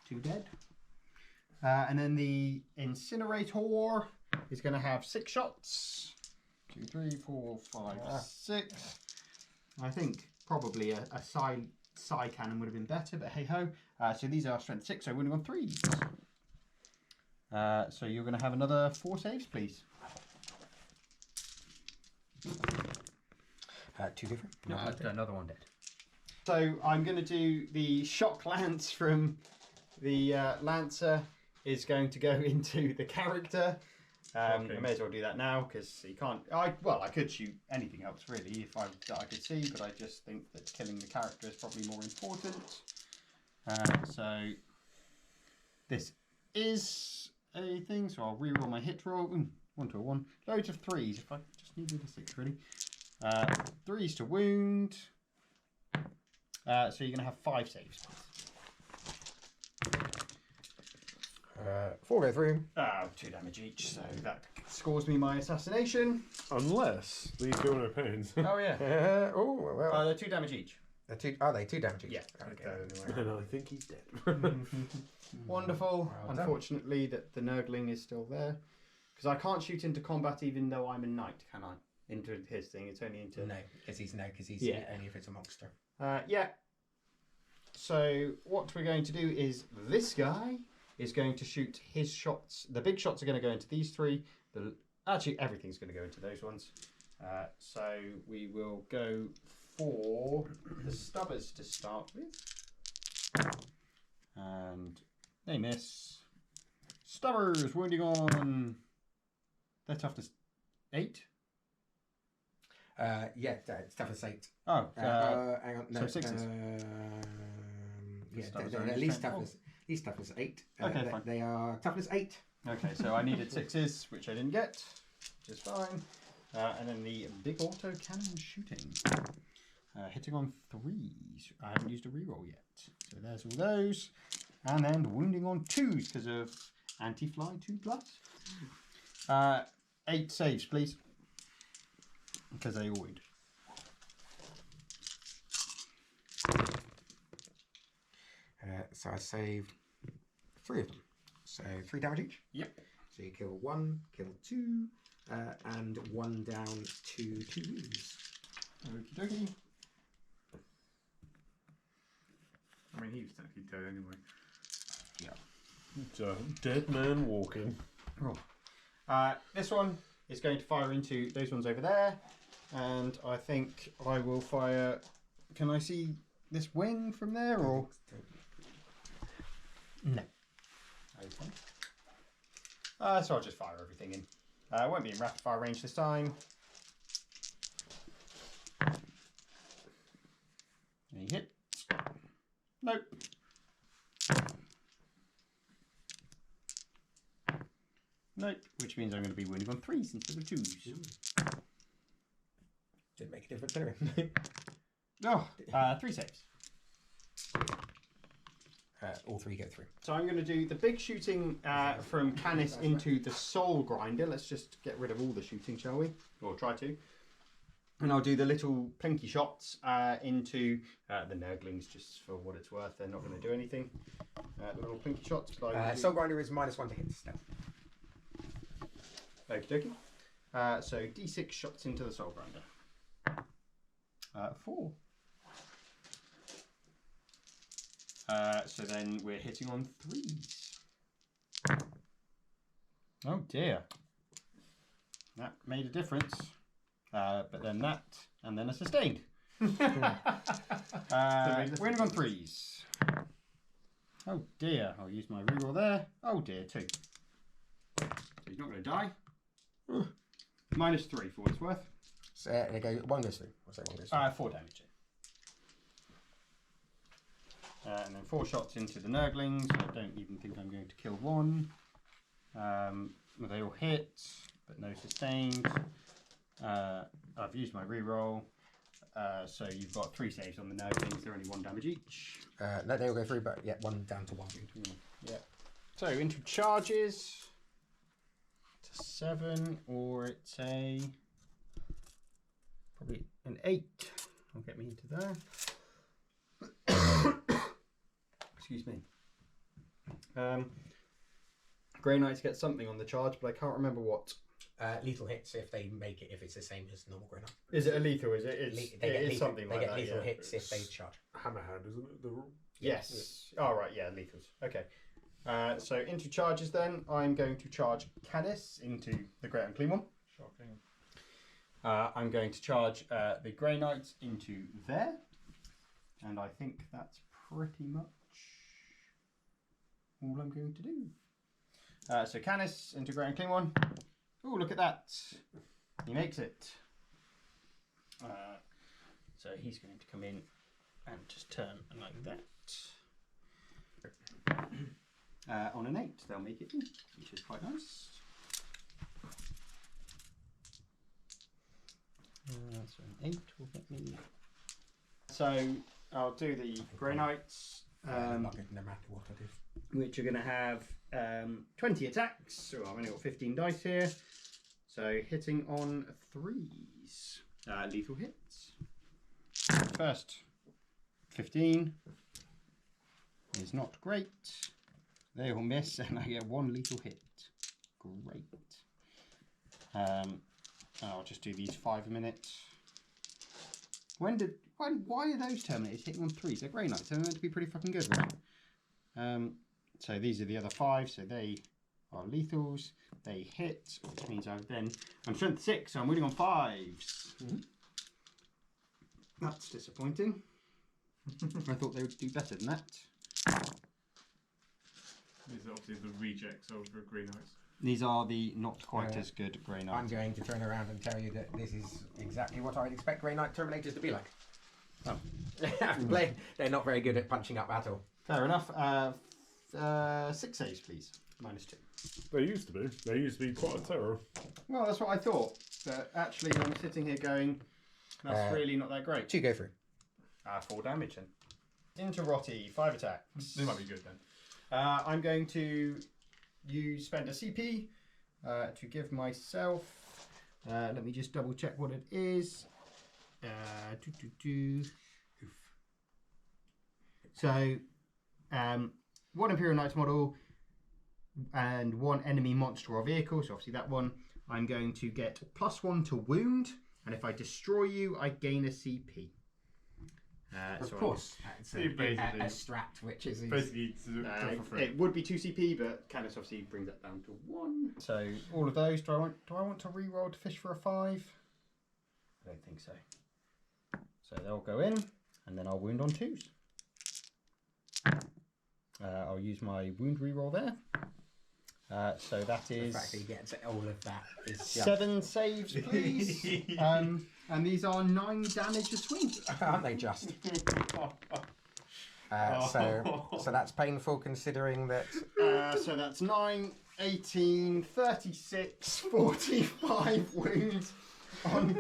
2 dead. And then the Incinerator is going to have 6 shots. 2, 3, 4, 5, 6. I think probably a psi cannon would have been better, but hey ho. So these are strength 6, so winning on 3s. So you're going to have another 4 saves, please. 2 different. No, another one dead. So I'm going to do the shock lance from the Lancer is going to go into the character. I may as well do that now because he can't. I could shoot anything else really that I could see, but I just think that killing the character is probably more important. So this is a thing. So I'll reroll my hit roll. 1 to a 1. Loads of 3s. If I just needed a 6 really. 3s to wound. So you're going to have 5 saves. 4 go through. 2 damage each, so that scores me my assassination. Unless these do no pains. Oh yeah. They're 2 damage each. Are they 2 damage each? Yeah. Okay. And I think he's dead. Wonderful. Well done. Unfortunately, that the Nurgling is still there, because I can't shoot into combat even though I'm a knight, can I? Into his thing, it's only into. No, because he's Yeah. only if it's a monster. Yeah. So what we're going to do is this guy is going to shoot his shots. The big shots are going to go into these 3. Actually, everything's going to go into those ones. So we will go for the stubbers to start with. And they miss. Stubbers wounding on. Their toughness 8. Yeah, it's toughness 8. Oh, hang on. No, so 6s. Yeah, Stubbers they're are at only least strength toughness 8. Okay, fine. They are toughness 8. Okay, so I needed 6s, which I didn't get, which is fine. And then the big auto cannon shooting. Hitting on 3s. I haven't used a reroll yet. So there's all those. And then wounding on 2s because of anti-fly 2+. 8 saves, please. Because they all wound. So I saved 3 of them. So 3 damage each. Yep. So you kill 1, kill 2, and 1 down to 2 wounds. Okie dokie. I mean, he was technically dead anyway. It's a dead man walking. This one is going to fire into those ones over there. And I think I will fire... Can I see this wing from there, or...? No. Okay. So I'll just fire everything in. I won't be in rapid fire range this time. Any hit? Nope. Nope. Which means I'm going to be wounding on 3s instead of 2s. Didn't make a difference anyway. Oh, 3 saves. All 3 go through. So I'm going to do the big shooting from Canis into the Soul Grinder. Let's just get rid of all the shooting, shall we? Or try to. And I'll do the little plinky shots into the Nurglings, just for what it's worth. They're not going to do anything. The little plinky shots. But Soul Grinder is -1 to hit stealth. Okie dokie. So D6 shots into the Soul Grinder. 4. So then we're hitting on 3s. Oh dear. That made a difference. But then that, and then a sustained. Winning on 3s. Oh dear, I'll use my reroll there. Oh dear, 2. So he's not going to die. -3 for what it's worth. So they go 1 goes through. What's that 1 goes through? 4 damage. And then 4 shots into the Nurglings. I don't even think I'm going to kill 1. They all hit, but no sustained. I've used my reroll. So you've got 3 saves on the Nurglings. They're only 1 damage each. No, they all go through, but yeah, 1 down to 1 wound. Yeah. So into charges. It's a 7, or it's a probably an 8. Will get me into there. Excuse me. Grey Knights get something on the charge, but I can't remember what. Lethal hits if they make it, if it's the same as normal Grey Knight. Is it a lethal? Is it? It is something like that. They get lethal yeah. hits if they charge. Hammerhand, isn't it? The rule? Yes. Oh, right, yeah, lethals. Okay. So into charges then, I'm going to charge Canis into the Great Unclean One. Shocking. I'm going to charge the Grey Knights into there. And I think that's pretty much all I'm going to do. So Canis into Great Unclean One. Oh, look at that. He makes it. So he's going to come in and just turn like that. On an 8, they'll make it in, which is quite nice. So an 8 will get me. So I'll do the Grey Knights. I'm not good no matter what I do. which are going to have 20 attacks. So I've only got 15 dice here. So hitting on 3s. Lethal hits. First 15 is not great. They all miss and I get 1 lethal hit. Great. I'll just do these 5 a minute. Why are those Terminators hitting on 3s? They're Grey Knights. They're meant to be pretty fucking good, right? So these are the other 5. So they are lethals. They hit, which means I'm strength 6, so I'm winning on 5s. That's disappointing. I thought they would do better than that. These are obviously the rejects of the Green Knights. These are the not quite as good Grey I'm Knights. going to turn around and tell you that this is exactly what I'd expect Grey Knight Terminators to be like. Oh. They're not very good at punching up at all. Fair enough. 6 saves, please. -2. They used to be. They used to be quite a terror. Well, that's what I thought. But actually, I'm sitting here going, that's really not that great. 2 go through. 4 damage then. Into Rotty, 5 attacks. They might be good then. I'm going to spend a CP to give myself. Let me just double check what it is. So, 1 Imperial Knights model and 1 enemy monster or vehicle. So obviously that one, I'm going to get +1 to wound, and if I destroy you, I gain a CP. Of so course, it's a basically- strat, which is Basically, it's for free. it would be 2 CP, but Canis obviously brings that down to 1. So all of those, do I want to re-roll to fish for a 5? I don't think so. So they'll go in, and then I'll wound on 2s. I'll use my wound re-roll there. So that the is fact that he gets all of that is just... 7 saves, please. And these are 9 damage a swing. Aren't they just? So that's painful considering that... So that's 9, 18, 36, 45 wounds on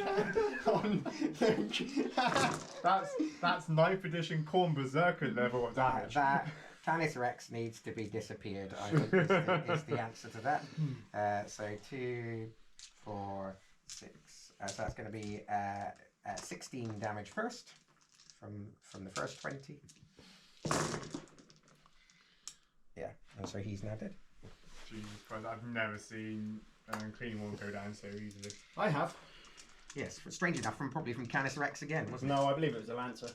That's 9th edition Corn Berserker level of damage. That Canis Rex needs to be disappeared, I think, is the answer to that. So 2, 4, 6. So that's going to be 16 damage first from the first 20. Yeah, and so he's now dead. Jesus Christ, I've never seen cleaning one go down so easily. I have. Yes, strange enough, probably from Canis Rex again, wasn't it? No, I believe it was a Lancer.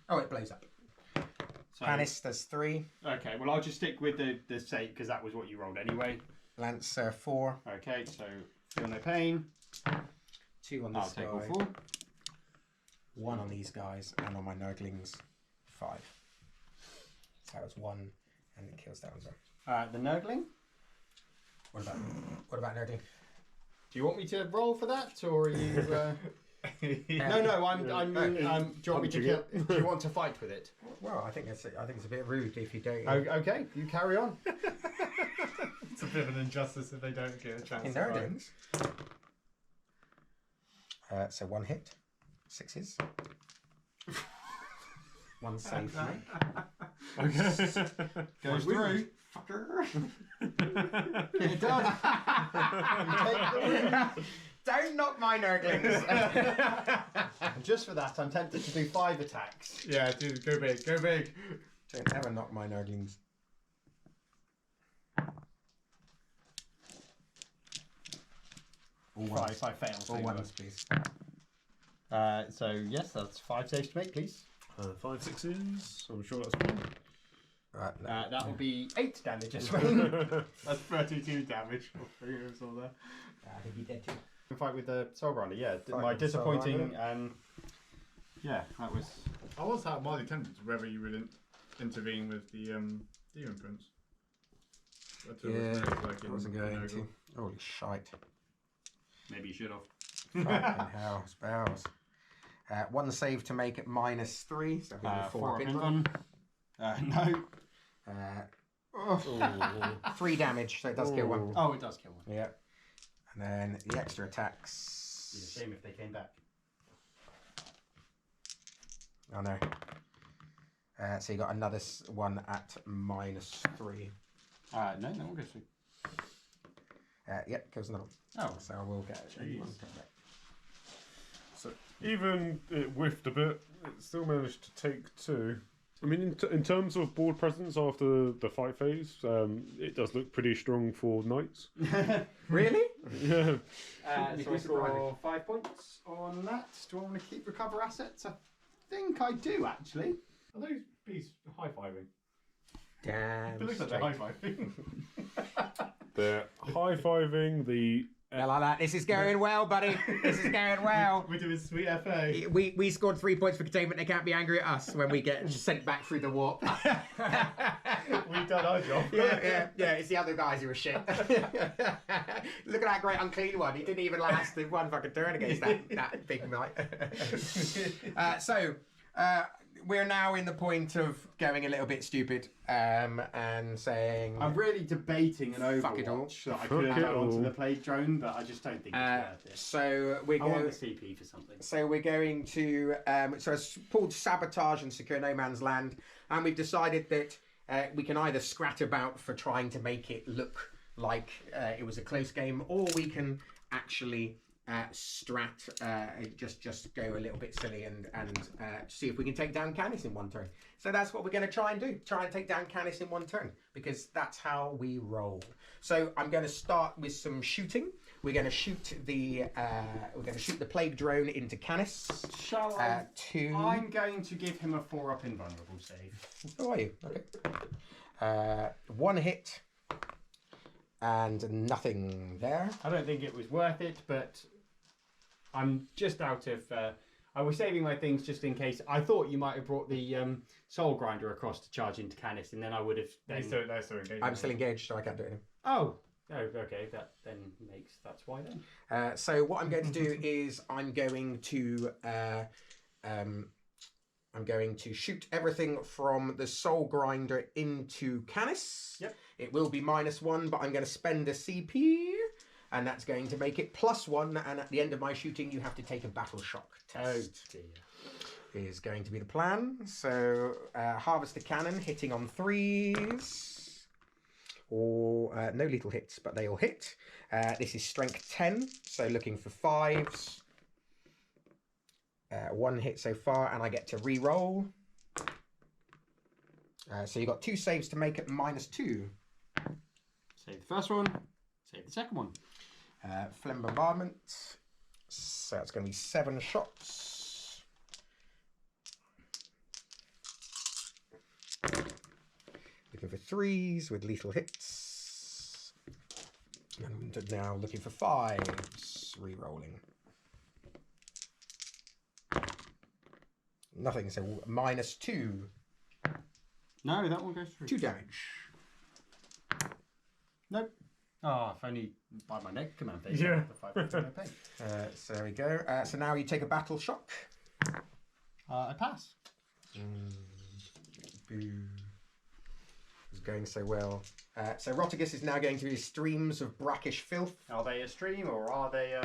Oh, it blows up. So, Canis does 3. okay, well I'll just stick with the save because that was what you rolled anyway. Lancer 4. Okay, so feel no pain. 2 on I'll this take guy. all 4. 1 on these guys, and on my Nurglings, 5. So that was 1, and it kills that one. Sorry. The Nurgling. What about Nurgling? Do you want me to roll for that, or are you? No. I mean, do you want me to kill? Do you want to fight with it? Well, I think it's a bit rude if you don't. Okay, you carry on. It's a bit of an injustice if they don't get a chance In to fight. Nurglings. So 1 hit, 6s. 1 save. Okay. Goes through. Fucker. It does. You take the wound. Don't knock my Nurglings. And just for that, I'm tempted to do 5 attacks. Yeah, dude, go big, go big. Don't ever knock my Nurglings. All ones. 5 fails. All ones, please. So yes, that's 5 saves to make, please. 5 6s. I'm sure that's fine. Right, That will be 8 damage a swing. That's 32 damage. It's all there. I think he did too. Fight with the Soul Grinder, yeah. Fight My with the Soul disappointing. Grinder. Yeah, that was. I was mildly tempted to whether you would intervene with the Demon Prince. Yeah, I wasn't going to. Holy shite. Maybe you should have. Fucking hell, spells. 1 save to make it -3, so 4 4 big in one. No. 3 damage, so it does kill 1. Oh, it does kill 1. Yeah. And then the extra It'd be a attacks. shame if they came back. Oh no. So you got another one at -3. No, that one goes through. Yep, goes another one. Oh, So I will get Jeez. one. So even it whiffed a bit, it still managed to take 2. I mean, in terms of board presence after the fight phase, it does look pretty strong for knights. Really? Yeah. So I score 5 points on that. Do I want to keep recover assets? I think I do, actually. Are those bees high-fiving? Damn. It looks like they're high-fiving. They're high-fiving the... I like that. This is going well, buddy. This is going well. We're doing sweet FA. We scored 3 points for containment. They can't be angry at us when we get sent back through the warp. We've done our job. Yeah. It's the other guys who are shit. Look at that great unclean one. He didn't even last one fucking turn against that big knight. We're now in the point of going a little bit stupid and saying... I'm really debating an Fuck it all. Overwatch that I could have had onto the plague drone, but I just don't think it's worth it. So we're I want going... the CP for something. So we're going to... so it's called Sabotage and Secure No Man's Land. And we've decided that we can either scrat about for trying to make it look like it was a close game, or we can actually... just go a little bit silly and see if we can take down Canis in 1 turn. So that's what we're going to try and do. Try and take down Canis in 1 turn, because that's how we roll. So I'm going to start with some shooting. We're going to shoot the plague drone into Canis. Shall I? 2. I'm going to give him a 4-up invulnerable save. How are you? Okay. 1 hit and nothing there. I don't think it was worth it, but I'm just out of... I was saving my things just in case. I thought you might have brought the soul grinder across to charge into Canis, and then I would have... They're still engaged. I'm still engaged, so I can't do it. Oh, okay. That then makes... That's why then. So what I'm going to do is I'm going to shoot everything from the soul grinder into Canis. Yep. It will be -1, but I'm going to spend a CP, and that's going to make it +1. And at the end of my shooting, you have to take a battle shock test. Oh dear. Is going to be the plan. So harvest the cannon, hitting on 3s. Or no lethal hits, but they all hit. This is strength 10, so looking for 5s. 1 hit so far, and I get to re-roll. So you got 2 saves to make at -2. Save the first one. Save the second one. Phlegm bombardment. So it's going to be 7 shots. Looking for 3s with lethal hits. And now looking for 5s. Re-rolling. Nothing, so -2. No, that one goes through. 2 damage. Nope. Oh, if only by my neck command phase. Yeah. The 5 points of my pain. So there we go. So now you take a battle shock. I pass. Boo. It's going so well. So Rotigus is now going to be streams of brackish filth. Are they a stream or are they a...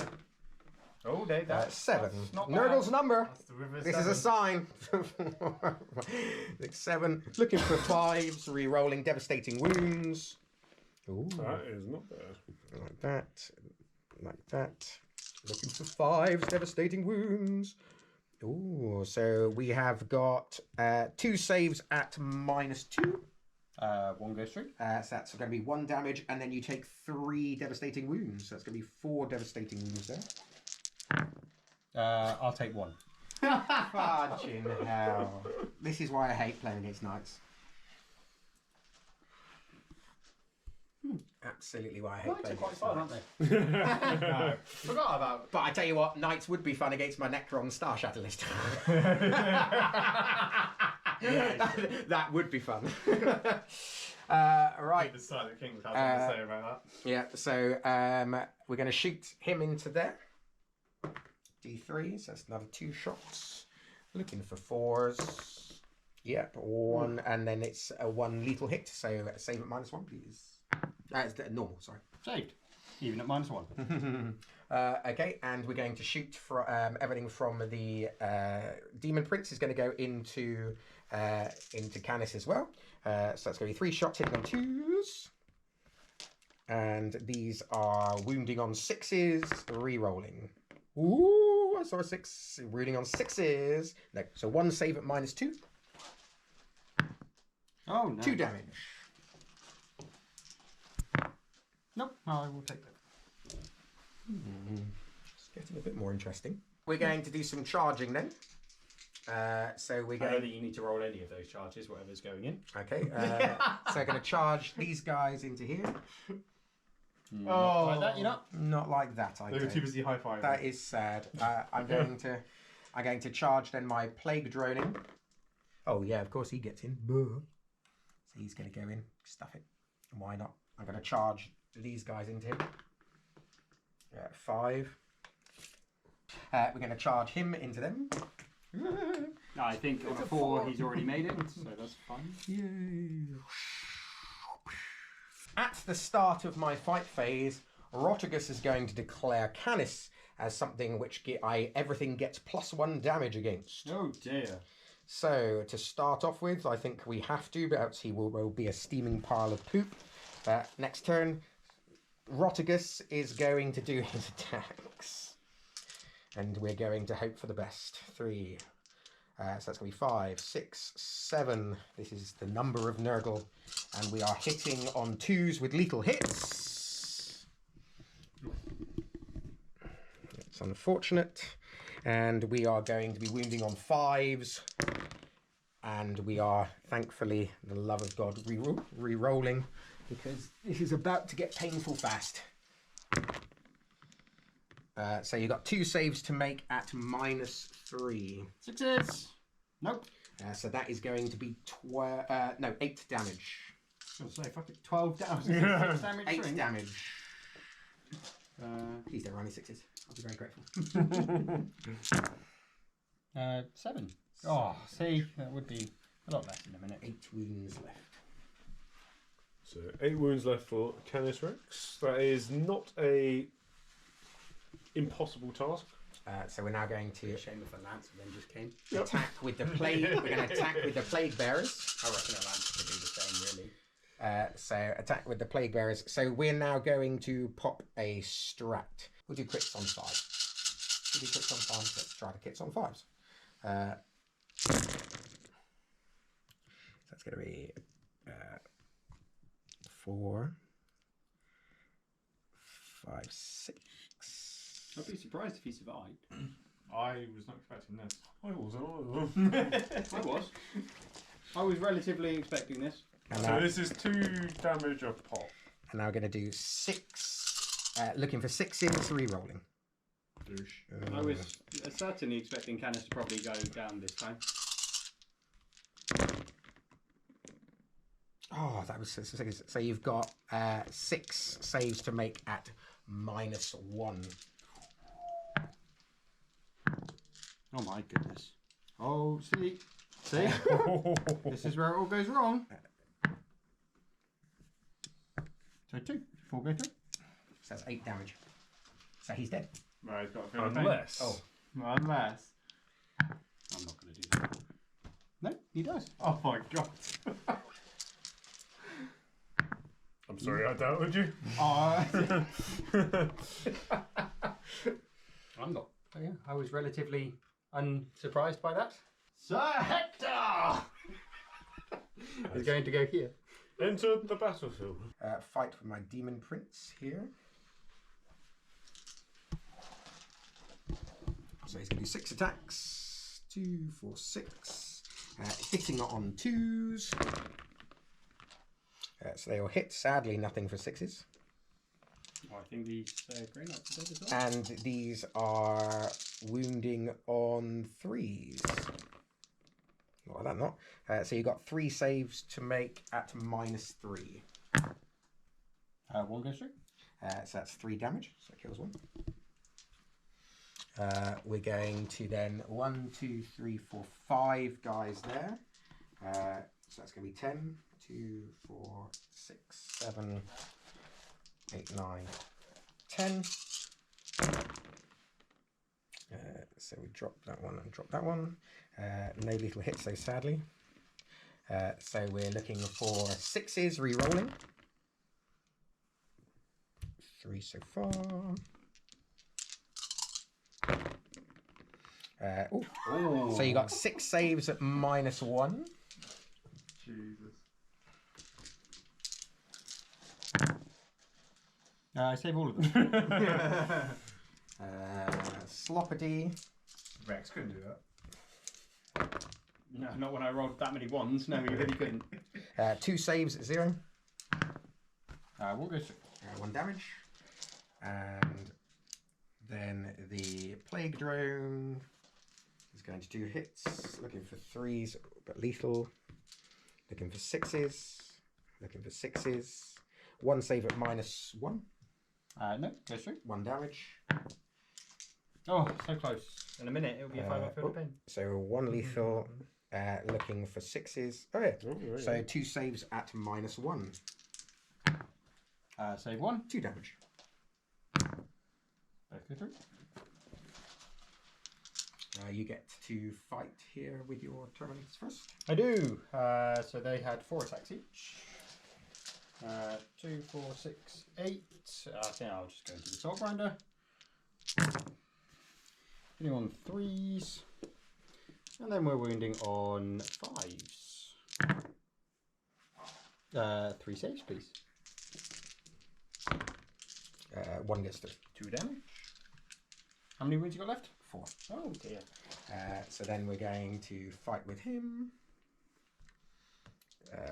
Oh, that's 7. that's not Nurgle's bad. number. That's the river This is a sign. 7. Looking for 5s. Re-rolling devastating wounds. Ooh. That is not bad. Like that. Like that. Looking for 5s. Devastating wounds. Ooh. So we have got 2 saves at -2. 1 goes through. So that's going to be 1 damage, and then you take 3 devastating wounds. So that's going to be 4 devastating wounds there. I'll take 1. Fudging hell. This is why I hate playing against knights. Absolutely why I hate Knights are playing quite against fun, knights. aren't they? No, forgot about... But I tell you what, knights would be fun against my Necron Star Shatter list. That would be fun. Right. The Silent King has something to say about that. Yeah, so we're going to shoot him into there. D3, so that's another 2 shots. Looking for 4s. Yep, 1, and then it's a 1 lethal hit, so save at -1, please. It's normal, sorry. Saved. Even at -1. Okay, and we're going to shoot for everything from the Demon Prince is going to go into Canis as well. So that's going to be 3 shots hitting on 2s. And these are wounding on 6s, re-rolling. Ooh, I saw a 6. Wounding on 6s. No, so 1 save at -2. Oh, no. 2 damage. Nope, I will take that. It's getting a bit more interesting. We're going to do some charging then. So we're I don't going. think you need to roll any of those charges, whatever's going in. Okay. So I'm going to charge these guys into here. Oh, like that, you know? Not like that. I They were don't. too busy high fiving. That is sad. I'm going to charge then my plague drone in. Oh yeah, of course he gets in. So he's going to go in, stuff it. And why not? I'm going to charge these guys into him. 5. We're going to charge him into them. I think on a 4 he's already made it, so that's fine. Yay. At the start of my fight phase, Rotigus is going to declare Canis as something which everything gets +1 damage against. Oh dear. So to start off with, I think we have to, but else he will be a steaming pile of poop. Next turn, Rotigus is going to do his attacks. And we're going to hope for the best. 3. So that's going to be 5, 6, 7. This is the number of Nurgle. And we are hitting on 2s with lethal hits. It's unfortunate. And we are going to be wounding on 5s. And we are, thankfully, the love of God, re-rolling. Because this is about to get painful fast. So you've got 2 saves to make at -3. 6s. Nope. So that is going to be 8 damage. I was going to say, fuck it, 12 damage. 6 damage. 8 string. damage. Please don't roll any 6s. I'll be very grateful. 7. Oh, see, that would be a lot less in a minute. 8 wounds left. So 8 wounds left for Canis Rex. That is not a impossible task. So we're now going to Shame if a Lancer then just came. attack with the plague. We're going to attack with the plague bearers. I reckon a Lancer could do the same, really. So attack with the plague bearers. So we're now going to pop a strat. We'll do crits on 5. We'll do crits on 5. Let's try the crits on 5s. So that's going to be 4, 5, 6. I'd be surprised if he survived. I was not expecting this. I wasn't either. I was. I was relatively expecting this. And So now, this is 2 damage a pop. and now we're going to do 6. Looking for 6s, re-rolling. Douche. I was certainly expecting Canis to probably go down this time. Oh, that was so you've got 6 saves to make at -1. Oh my goodness. Oh, see? This is where it all goes wrong. So 2. 4 go through. So that's 8 damage. So he's dead. Right, he's got a feel Unless. Oh. Unless. I'm not going to do that. No, he does. Oh my god. I'm sorry I doubted you. I'm not. Oh, yeah, I was relatively unsurprised by that. Sir Hector is going to go here. Enter the battlefield. Fight with my Demon Prince here. So he's going to do 6 attacks. 2, 4, 6. Hitting on 2s. So they all hit. Sadly, nothing for 6s. Oh, I think these Grey Knights are dead as well. And these are wounding on 3s. Not like that, not. So you've got 3 saves to make at -3. 1 goes through. So that's 3 damage. So it kills 1. We're going to then 1, 2, 3, 4, 5 guys there. So that's going to be 10, 2, 4, 6, 7, 8, 9, 10. So we drop that one and drop that one. No lethal hits, though, sadly. So we're looking for 6s, re-rolling. 3 so far. So you got 6 saves at -1. Jesus. I save all of them. Sloppity. Rex couldn't do that. No, not when I rolled that many ones. No, you really couldn't. 2 saves at 0. We'll go through. 1 damage. And then the Plague Drone is going to do hits. Looking for 3s, but lethal. Looking for 6s. Looking for 6s. 1 save at -1. No, go through. 1 damage. Oh, so close. In a minute, it'll be a 5 up field of pain. So 1 lethal. Looking for 6s. Oh, yeah. Oh, So 2 saves at -1. Save 1. 2 damage. Both go through. You get to fight here with your Terminators first. I do. So they had 4 attacks each. 2, 4, 6, 8. I think I'll just go into the Soul Grinder. Hitting on 3s. And then we're wounding on 5s. 3 saves, please. 1 gets through. 2 damage. How many wounds you got left? 4. Oh dear. So then we're going to fight with him.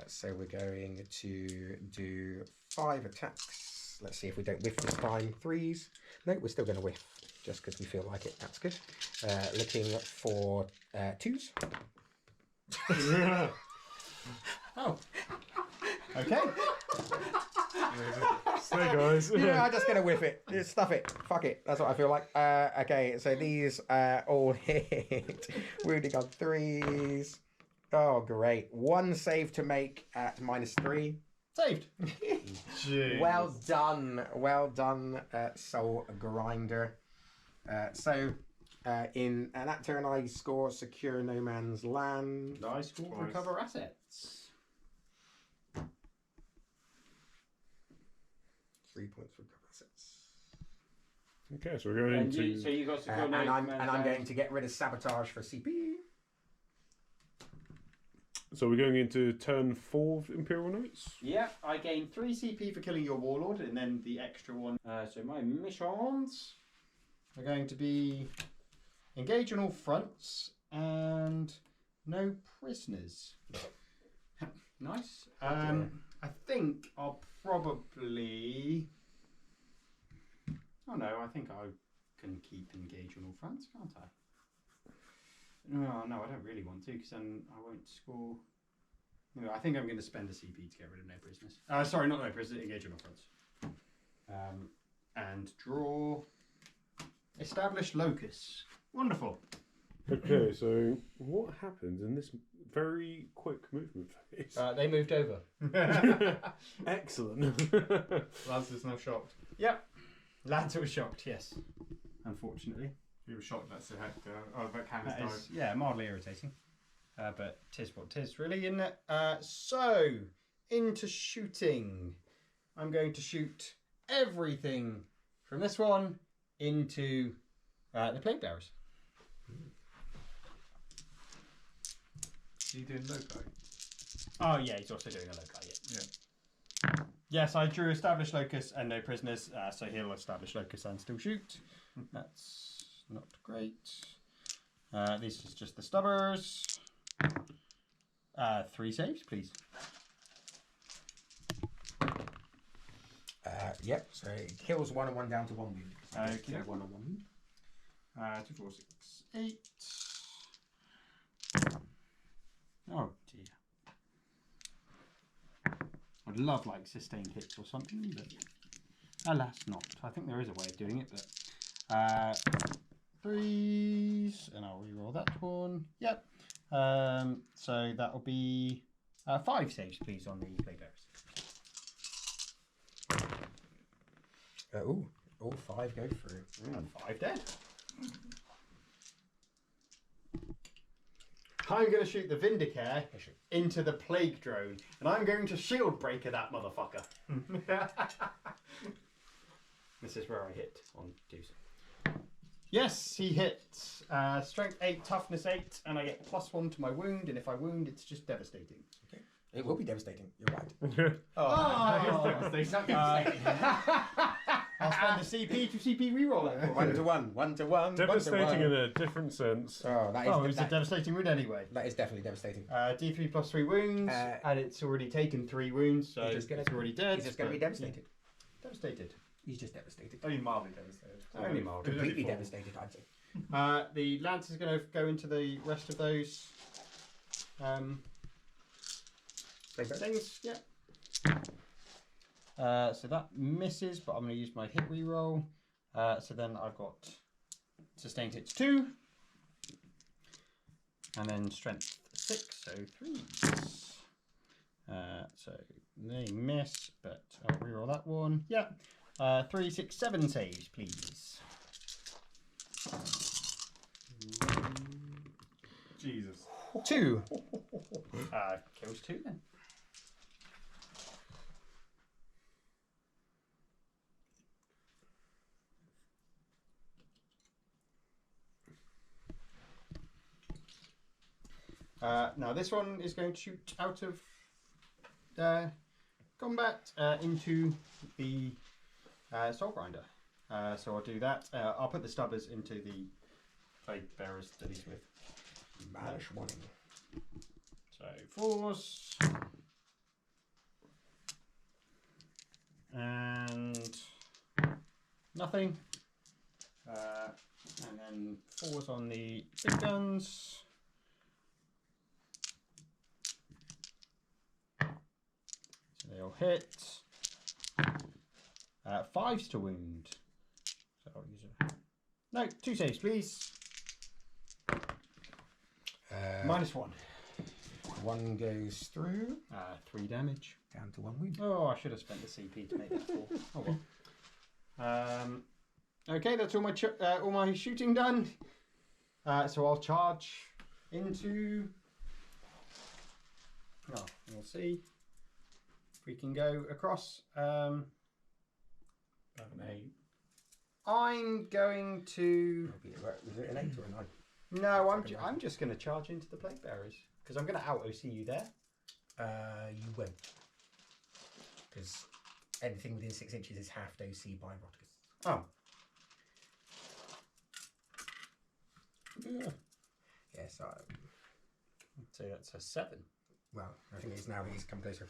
So we're going to do 5 attacks. Let's see if we don't whiff this time. 3s. No, we're still going to whiff, just because we feel like it. That's good. Looking for 2s. Oh. Okay. Hey guys. Yeah, I'm just going to whiff it. Just stuff it. Fuck it. That's what I feel like. Okay, so these all hit. Wounding on 3s. Oh, great. 1 save to make at -3. Saved. Jeez. Well done. Well done, Soul Grinder. So, in that turn, I score Secure No Man's Land. I score recover assets. 3 points for cover assets. Okay, so we're going into. So you got secure And I'm going to get rid of Sabotage for CP. So we're going into turn 4 of Imperial Knights. Yeah, I gain 3 CP for killing your warlord, and then the extra one. So my missions are going to be engage on all fronts and no prisoners. Nice. I think I'll probably. Oh no, I think I can keep engage on all fronts, can't I? No, I don't really want to, because then I won't score. No, I think I'm going to spend a CP to get rid of no prisoners. Sorry, not no prisoners, engage on all fronts. And draw. Establish locus. Wonderful. Okay, so what happens in this very quick movement phase? They moved over. Excellent. Lancer's now shocked. Yep. Lancer was shocked, yes. Unfortunately. He was shocked that's the head. That Canis That died. is, yeah, mildly irritating. But tis what tis, really, isn't it? So, into shooting. I'm going to shoot everything from this one into the Plague Bearers. He did loci. Oh, yeah, he's also doing a loci, yeah. Yeah. Yes, I drew establish locus and no prisoners, so he'll establish locus and still shoot. That's not great. This is just the stubbers. 3 saves, please. Yep, so it kills 1 and 1 down to 1 wound. Okay. 1 and 1 wound. 2, 4, 6, 8. Oh dear. I'd love like sustained hits or something, but alas not. I think there is a way of doing it, but 3s, and I'll reroll that one. Yep. So that'll be 5 saves, please, on the Plague Bearers. All 5 go through. And 5 dead. I'm going to shoot the Vindicare into the Plague Drone, and I'm going to shield breaker that motherfucker. This is where I hit on 2s. Yes, he hits. Strength 8, toughness 8, and I get +1 to my wound, and if I wound, it's just devastating. Okay. It will be devastating. You're right. Oh! It's not devastating. I'll spend a CP to CP reroll that. 1 to 1. 1 to 1. Devastating 1 to 1. in a different sense. Oh, that is, Oh, it's a devastating wound anyway. that is definitely devastating. D3 plus 3 wounds, and it's already taken 3 wounds, so He's just gonna- it's already dead. He's just going to be but- devastated. Devastated. He's just devastated. Only mildly devastated. Only mildly. Completely devastated, I'd say. The lance is going to go into the rest of those things. Yeah. So that misses, but I'm going to use my hit reroll. So then I've got sustained hits 2, and then strength 6, so 3s. So they miss, but I'll reroll that one. Yeah. 3, 6, 7 saves, please. Jesus. 2. Kills 2 then. Now this one is going to shoot out of combat into the Soul Grinder. So I'll do that. I'll put the stubbers into the Plague Bearers that he's with. Banish warning. So 4s. And nothing. And then 4s on the big guns. So they'll hit. 5s to wound. So I'll use a... No, 2 saves, please. -1. 1 goes through. 3 damage. Down to 1 wound. Oh, I should have spent the CP to make that 4. Oh well. Okay, that's all my shooting done. So I'll charge into. Oh, we'll see if we can go across. I'm going to. Was it an 8 or a 9? No, I'm just going to charge into the Plague Bearers because I'm going to out OC you there. You won't. Because anything within 6 inches is half OC by Roticus. Oh. Yeah. Yeah, so. So that's a 7. Well, I think it's now he's come closer.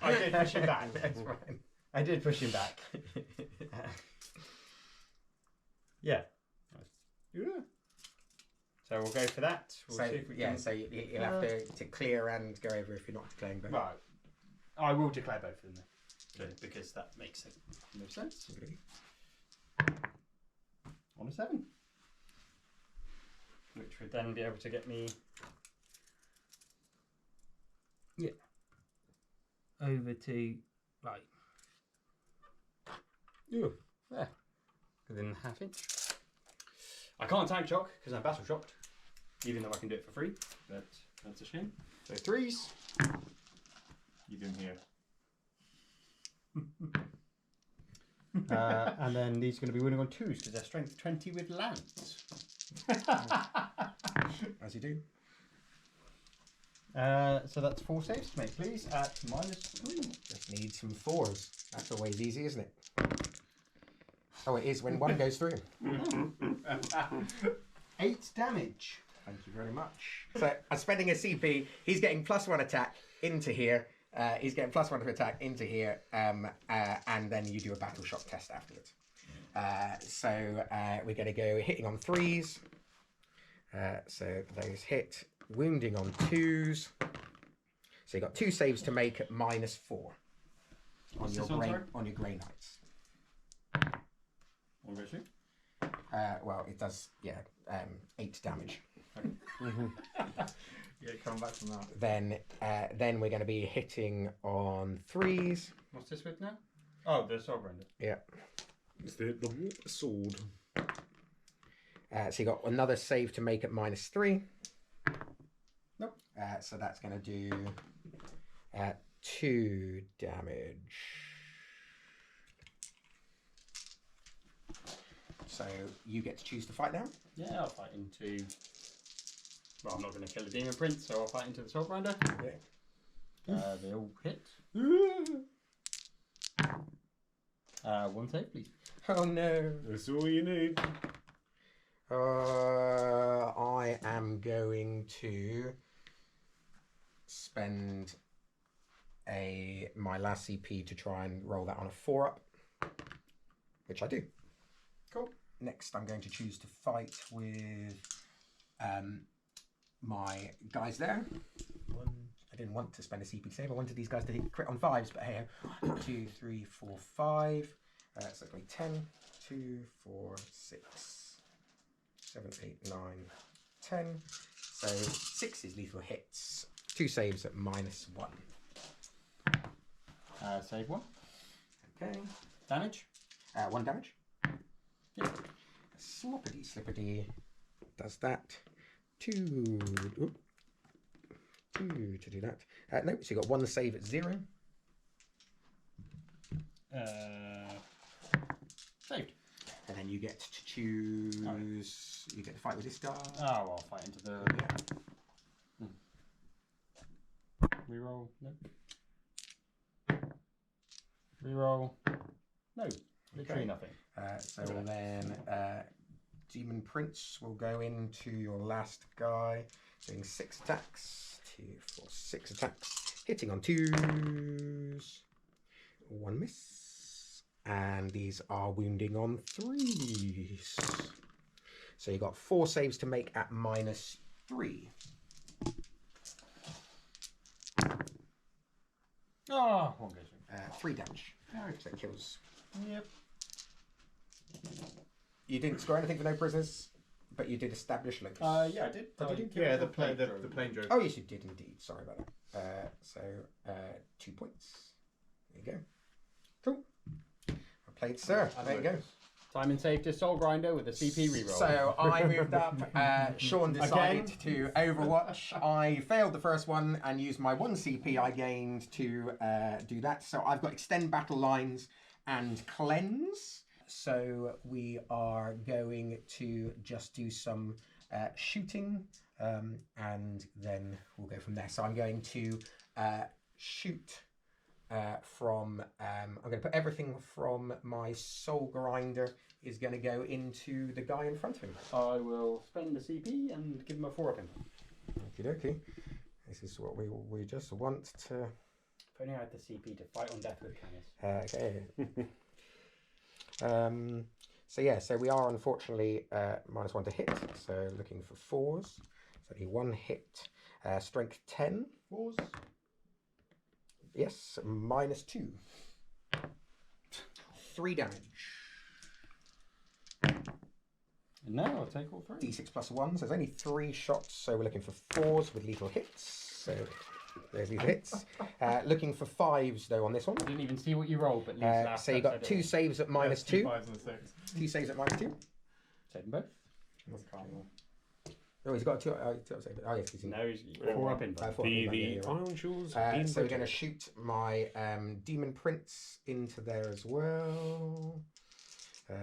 I did push him back. That's fine. I did push him back. Yeah. Yeah. So we'll go for that. We'll So see if we yeah, can... so you'll have to clear and go over if you're not declaring both. Right. I will declare both of them then, because that makes no sense. On a 7. Which would then be able to get me... Yeah. Over to, like... Yeah. There. Within half inch. I can't tank shock because I'm battle shocked, even though I can do it for free, but that's a shame. So 3s. You didn't hear. And then these are going to be winning on 2s because they're strength 20 with lance. As you do. So that's 4 saves to make, please, at -3. Just need some 4s. That's always easy, isn't it? Oh, it is when 1 goes through. 8 damage. Thank you very much. So I'm spending a CP. He's getting +1 attack into here. He's getting +1 to attack into here. And then you do a battle shock test afterwards. So we're going to go hitting on 3s. So those hit. Wounding on 2s. So you got 2 saves to make at -4 on your grey knights. One goes through. Well, it does, 8 damage. Yeah, come back from that. Then we're going to be hitting on 3s. What's this with now? Oh, the sword grinder. Yeah. It's the water sword. So you got another save to make at -3. Nope. So that's going to do 2 damage. So you get to choose to fight now. Yeah, I'll fight into. Well, I'm not going to kill the demon prince, so I'll fight into the sword grinder. Yeah. They all hit. 1 save, please. Oh no. That's all you need. I am going to spend my last CP to try and roll that on a 4-up, which I do. Cool. Next, I'm going to choose to fight with my guys there. I didn't want to spend a CP save. I wanted these guys to hit crit on 5s, but hey, 1, 2, 3, 4, 5. So it's going to be 10, 2, 4, 6, 7, 8, 9, 10. So 6 is lethal hits. 2 saves at -1. Save 1. Okay. Damage. 1 damage. Yeah. Sloppity slippity does that. 2. Oop. 2 to do that. No, so you got 1 save at 0. Saved. And then you get to choose. You get to fight with this guy. Oh, I'll fight into the. Yeah. Reroll. Nope. Reroll. No. Literally nothing. So then Demon Prince will go into your last guy, doing 6 attacks. 2, 4, 6 attacks. Hitting on 2s. 1 miss. And these are wounding on 3s. So you got 4 saves to make at -3. Oh, 1 goes in. 3 damage. So it kills. Yep. You didn't score anything for no prisoners, but you did establish Lucas. Yeah, I did. Oh, did Yeah, the plane drove. Oh, yes, you did indeed. Sorry about that. So 2 points. There you go. Cool. I played Sir. There you go. Simon saved his soul grinder with a CP reroll. So I moved up. Sean decided to Overwatch. I failed the first one and used my 1 CP I gained to do that. So I've got Extend Battle Lines and Cleanse. So we are going to just do some shooting and then we'll go from there. So I'm going to shoot from, I'm going to put everything from my soul grinder is going to go into the guy in front of him. I will spend the CP and give him a 4-up impact. Okie dokie. This is what we just want to... If only I had the CP to fight on death with Canis. Okay. So yeah, so we are unfortunately -1 to hit. So looking for 4s. So only 1 hit. Strength 10. 4s. Yes, -2. 3 damage. And now I'll take all 3. D6 plus 1. So there's only 3 shots. So we're looking for 4s with lethal hits. So there's lethal hits. Looking for 5s though on this one. I didn't even see what you rolled, but last So you got 2 saves at -2. 2 5s and a 6. 2 saves at -2. Save them both. That's calm. Oh, he's got 2. Oh, yes, he's in. No, he's 4-up impact. The Iron Shores. So we're going to shoot my Demon Prince into there as well.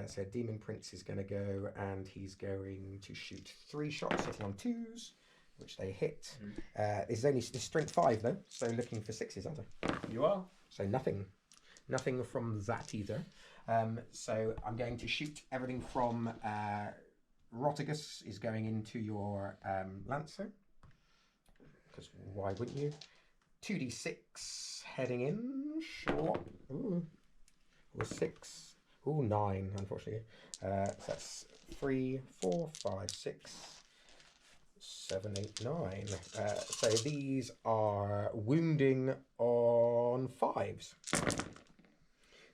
So Demon Prince is going to go and he's going to shoot 3 shots hitting on 2s, which they hit. This is only strength 5 though, so looking for 6s, aren't I? You are. So nothing from that either. So I'm going to shoot everything from Rotigus is going into your Lancer. Because why wouldn't you? 2d6 heading in. Sure. Ooh. Or 6. Ooh, 9, unfortunately. So that's 3, 4, 5, 6, 7, 8, 9. So these are wounding on 5s.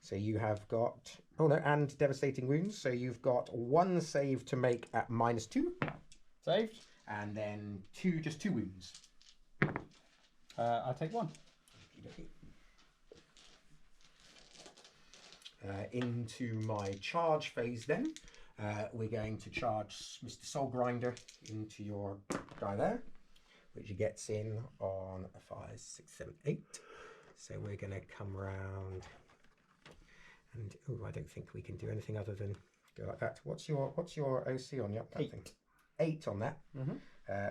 So you have got, and devastating wounds. So you've got 1 save to make at -2. Saved. And then just 2 wounds. I'll take 1. Into my charge phase then. We're going to charge Mr. Soul Grinder into your guy there, which he gets in on a 5, 6, 7, 8. So we're going to come round, and I don't think we can do anything other than go like that. What's your OC on that 8. thing? 8 on that. Mm-hmm.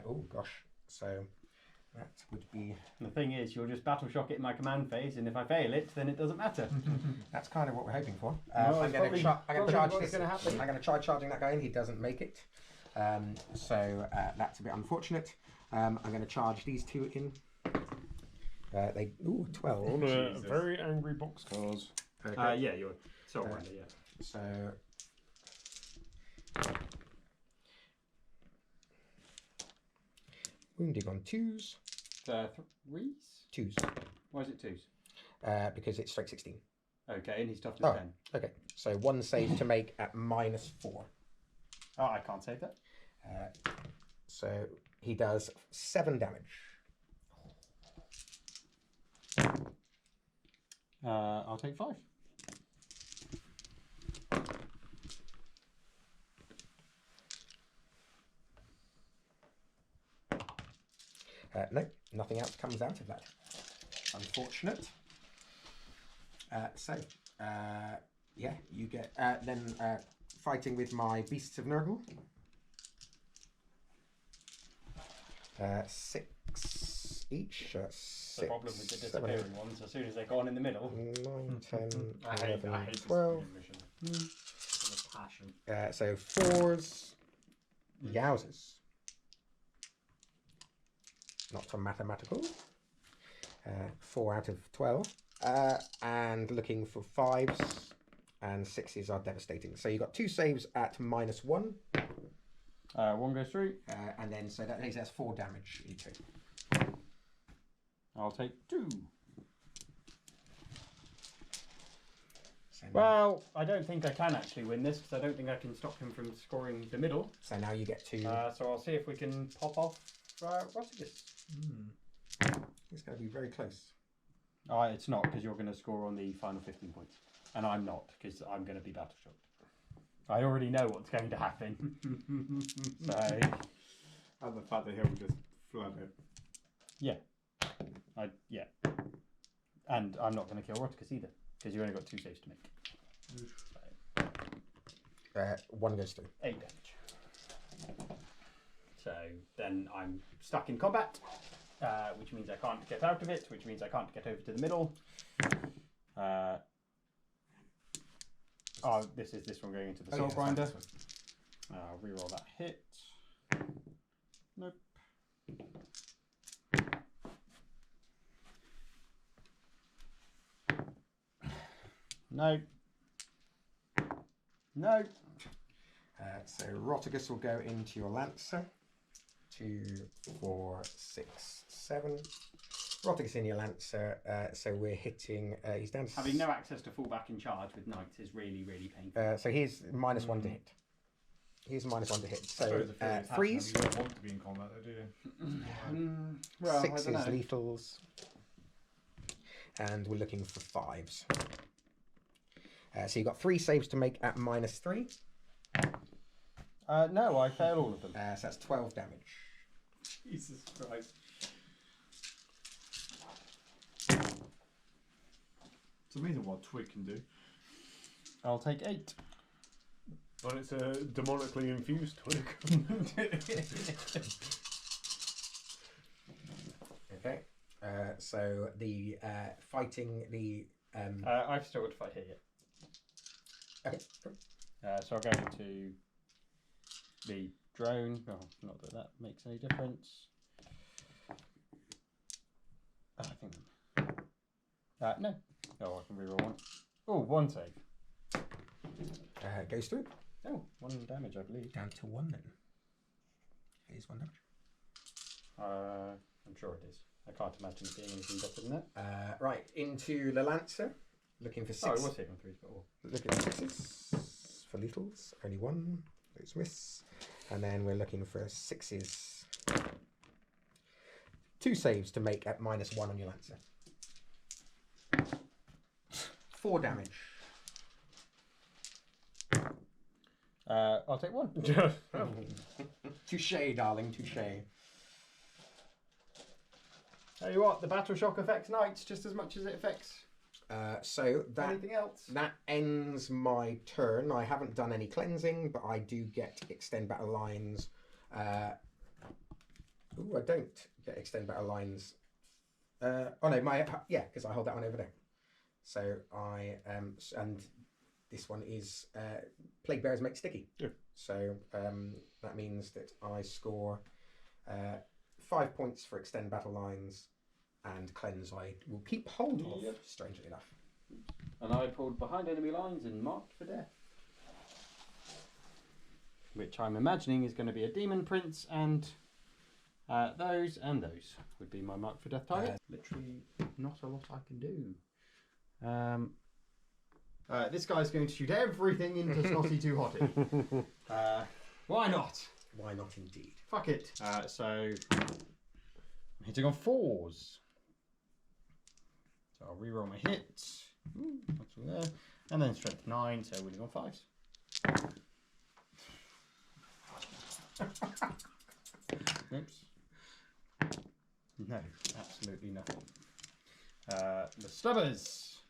Oh gosh. So that would be. The thing is, you'll just battle shock it in my command phase, and if I fail it, then it doesn't matter. That's kind of what we're hoping for. No, I'm going to charge what's this. gonna happen. I'm going to try charging that guy in. He doesn't make it. So that's a bit unfortunate. I'm going to charge these two in. 12. On a very angry boxcars. Okay. Yeah, you're Soul Grinder, yeah. So wounding on 2s. 3s? 2s. Why is it 2s? Because it's strength 16. Okay, and he's toughness 10. Okay. So 1 save to make at -4. Oh, I can't save that. So he does 7 damage. I'll take 5. No, nothing else comes out of that. Unfortunate. Yeah, you get then fighting with my Beasts of Nurgle. 6 each. The 6, problem with the 7, disappearing ones, as soon as they're gone in the middle. 9, 10, I 11, hate 12. this mission. With a passion. So 4s. Yowzers. Not so mathematical. 4 out of 12. And looking for 5s and 6s are devastating. So you got 2 saves at -1. 1 goes through. And then so that means that's 4 damage each. I'll take 2. So Well, I don't think I can actually win this because I don't think I can stop him from scoring the middle. so now you get to. So I'll see if we can pop off Rotigus. It's going to be very close. It's not because you're going to score on the final 15 points. And I'm not because I'm going to be battle shocked. I already know what's going to happen. So, And the fact that he'll just flood it. yeah. And I'm not going to kill Rotigus either because you only got 2 saves to make. So, 1 goes through. 8 damage. So then I'm stuck in combat, which means I can't get out of it, which means I can't get over to the middle. This is this one going into the Soul Grinder. I'll reroll that hit. Nope. No. No. So Rotigus will go into your Lancer. 2, 4, 6, 7. Rotigus in your Lancer. So we're hitting. He's down to. Having no access to fall back in charge with knights is really, really painful. So he's -1 to hit. He's -1 to hit. So Suppose if you're attacking, 3s. you don't want to be in combat, though, do you? Well, 6s I don't know. lethals. And we're looking for 5s. So you've got 3 saves to make at -3. No, I fail all of them. So that's 12 damage. Jesus Christ. It's amazing what Twig can do. I'll take 8. And it's a demonically infused twig. Okay. So the fighting the. I've still got to fight here yet. Okay. So I'll go into the drone. Oh, not that that makes any difference. I think. No. Oh, I can reroll 1. Oh, 1 save. Goes through. Oh, 1 damage, I believe. Down to 1 then. It is 1 damage. I'm sure it is. I can't imagine it being anything better than that. Right, into the Lancer. Looking for 6. Oh, it was hit on 3s, but all. Looking for 6s. For lethals. Only 1. Those miss. And then we're looking for 6s. 2 saves to make at -1 on your Lancer. 4 damage. I'll take 1. Touche, darling, touche. Tell you what, the battle shock affects knights just as much as it affects So anything else. that ends my turn. I haven't done any cleansing, but I do get extend battle lines. I don't get extend battle lines. Oh no, because I hold that one over there. So I and this one is plague bearers make sticky. Yeah. So that means that I score 5 points for extend battle lines, and cleanse I will keep hold of. Yep. Strangely enough. And I pulled behind enemy lines and marked for death. Which I'm imagining is going to be a demon prince, and those would be my mark for death target. Literally not a lot I can do. This guy's going to shoot everything into Snotty Too Hotty. Why not? Why not indeed? Fuck it. So I'm hitting on 4s. So I'll reroll my hits. That's all there. And then strength 9, so winning on 5s. Oops. No, absolutely nothing. The stubbers,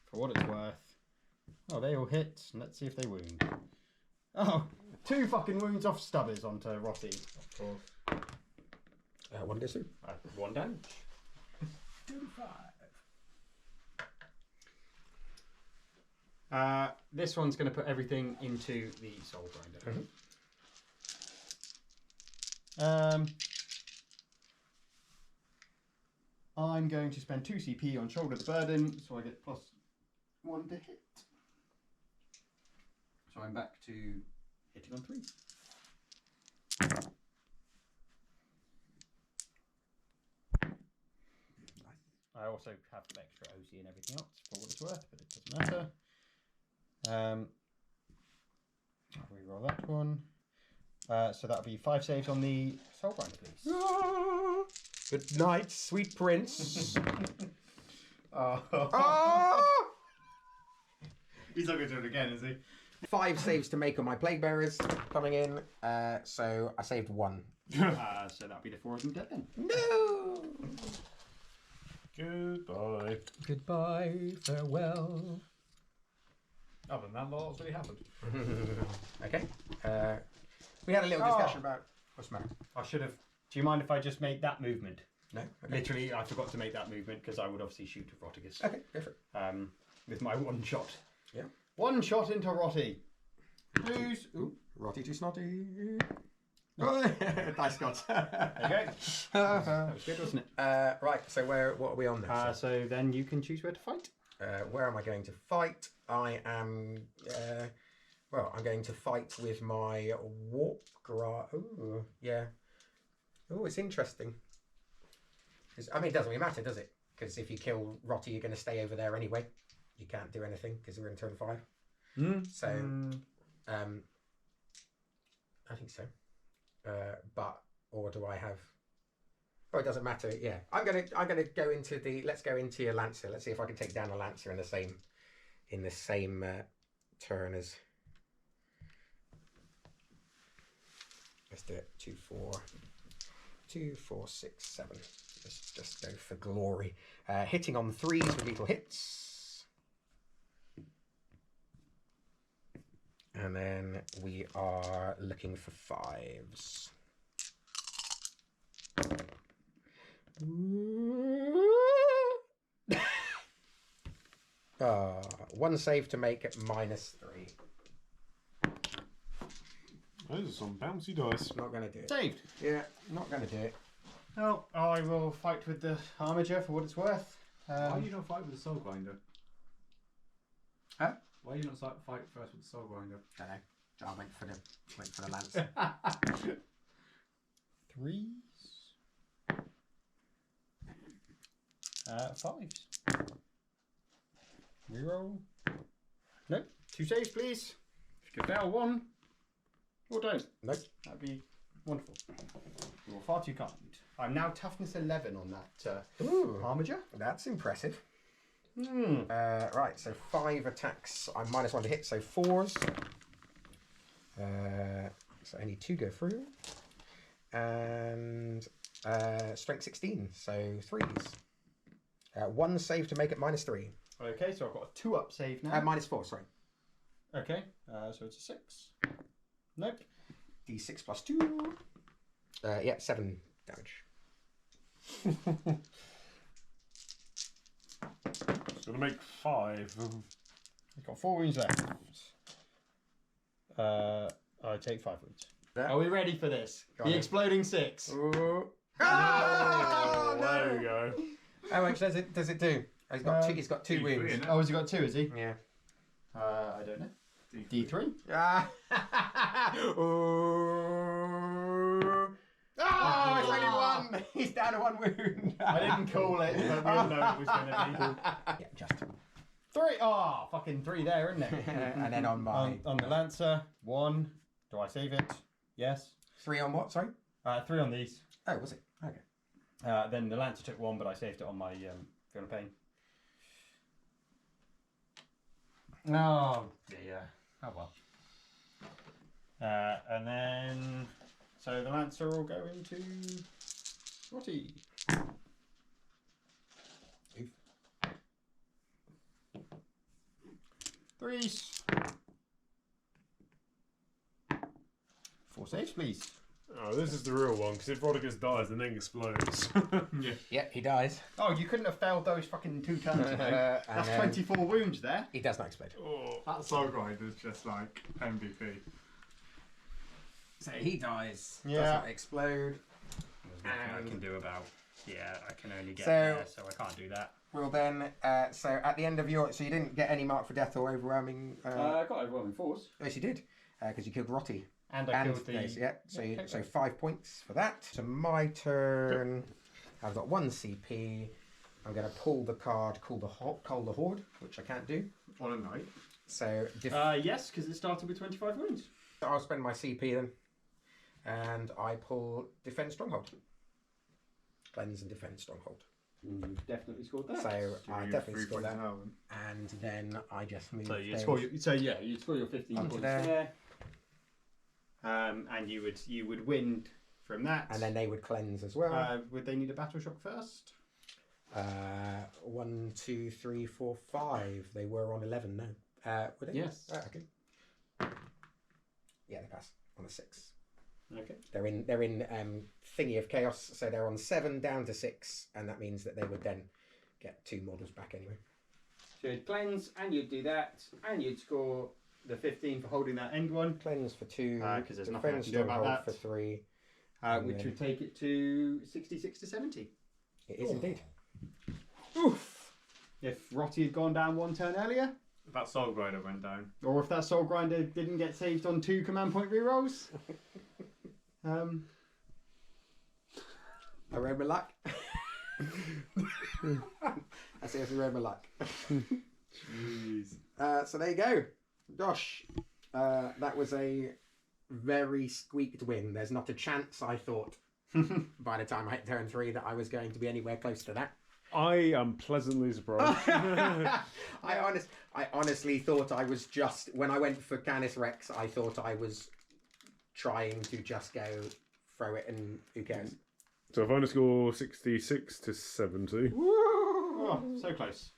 for what it's worth. Oh, they all hit. Let's see if they wound. Oh, 2 fucking wounds off stubbers onto Rotty. Of course. 1 d2. 1 damage. 2 to 5. This one's going to put everything into the soul grinder. I'm going to spend 2 CP on shoulder the burden, so I get +1 to hit. So I'm back to hitting on 3. I also have extra OC and everything else for what it's worth, but it doesn't matter. I'll reroll that one. So that'll be 5 saves on the soul grinder, please. Good night, sweet prince. He's not going to do it again, is he? 5 saves to make on my plague bearers coming in. So I saved 1. So that'll be the 4 of them dead then. No. Goodbye. Goodbye. Farewell. Other than that, what's really happened? Okay. We had a little discussion about what's the matter. I should have. Do you mind if I just made that movement? No. Okay. Literally, I forgot to make that movement because I would obviously shoot at Rotigus. Okay. Go for it. With my 1 shot. Yeah. 1 shot into Rotty. Please. Ooh. Rotty too snotty. Dice gods. There you go. That was good, wasn't it? Right. So what are we on now? So then you can choose where to fight. Where am I going to fight? I am. I'm going to fight with my warp Ooh, yeah. Oh, it's interesting. I mean, it doesn't really matter, does it? Because if you kill Rotty, you're going to stay over there anyway. You can't do anything because we're in turn 5. So, I think so. Or do I have? Oh, it doesn't matter. Yeah, I'm gonna go into the. Let's go into a Lancer. Let's see if I can take down a Lancer in the same turn as. Let's do it. 2, 4, 2, 4, 6, 7. Let's just go for glory. Hitting on 3s with lethal hits. And then we are looking for 5s. 1 save to make it -3. Those are some bouncy dice. Not going to do it. Saved. Yeah, not going to do it. No, I will fight with the Armiger for what it's worth. Why are you not fight with the soul grinder? Huh? Why are you not fight first with the soul grinder? Don't know. I'll wait for the Lancer. 3s. 5s. Reroll. Nope. 2 saves, please. If you could fail 1, or don't. Nope. That'd be wonderful. You're far too kind. I'm now toughness 11 on that Armiger. That's impressive. Right, so 5 attacks. I'm -1 to hit, so 4s. So only 2 go through. And strength 16, so 3s. 1 save to make it -3. Okay, so I've got a 2-up save now. -4, sorry. Okay, so it's a 6. Nope. D6 plus 2. Yeah, 7 damage. It's gonna make 5. He's got 4 wounds left. I take 5 wounds. Yeah. Are we ready for this? Go The on. exploding 6. Oh, There we go. How much does it do? Oh, he's got 2 D3, wounds. innit? Oh, has he got 2, is he? Yeah. I don't know. D3? Ah. Oh, it's only 1. He's down to 1 wound. I didn't call it, but we all know it was going to Yeah, just. be. 3! Oh, fucking 3 there, isn't it? And then on my on the Lancer, 1. Do I save it? Yes. 3 on what? Sorry. 3 on these. Oh, was it? Okay. Then the Lancer took 1, but I saved it on my Fiona Pain. Oh, dear. Oh, well. And then... So the Lancer will go into... Rotty. Oof. 3. 4 saves, please. Oh, this is the real one, because if Rodriguez dies, the thing explodes. Yeah, he dies. Oh, you couldn't have failed those fucking 2 turns ago. That's And then 24 wounds there. He does not explode. Oh. That Soul Grind is just like MVP. So he dies. Yeah. Does not explode. There's nothing I can do about. Yeah, I can only get So- there, so I can't do that. Well then, so at the end of your... So you didn't get any mark for death or overwhelming... I got overwhelming force. yes, you did. Because you killed Rotty. And I killed the... yes, yeah, so, Okay, so great. 5 points for that. So my turn. I've got 1 CP. I'm going to pull the card, Call the Horde, which I can't do. On a night. So Yes, because it started with 25 wounds. I'll spend my CP then. And I pull Defend Stronghold. Cleanse and Defend Stronghold. You've definitely scored that. So So I you definitely get 3 score points that. an hour then. And then I just move So you those. score you'd score your 15 Onto points there. there. And you would win from that. And then they would cleanse as well. would they need a battle shock first? 1, 2, 3, 4, 5. They were on 11 now. Would they? Yes. Oh, okay. Yeah, they pass on a 6. Okay. They're in Thingy of Chaos, so they're on 7 down to 6, and that means that they would then get 2 models back anyway. So you'd cleanse, and you'd do that, and you'd score the 15 for holding that end one, Cleanse for 2, 'cause there's nothing I Defend can do about Stronghold that. for 3. which then- would take it to 66 to 70. It is indeed. Oof! If Rotty had gone down 1 turn earlier, If that Soul Grinder went down. or if that Soul Grinder didn't get saved on 2 command point rerolls. I read my luck. I seriously read my luck. Jeez. So there you go. Gosh, that was a very squeaked win. There's not a chance, I thought, by the time I hit turn 3 that I was going to be anywhere close to that. I am pleasantly surprised. I honestly thought I was just... When I went for Canis Rex, I thought I was trying to just go throw it and who cares. So if I only score 66 to 70. Oh, so close.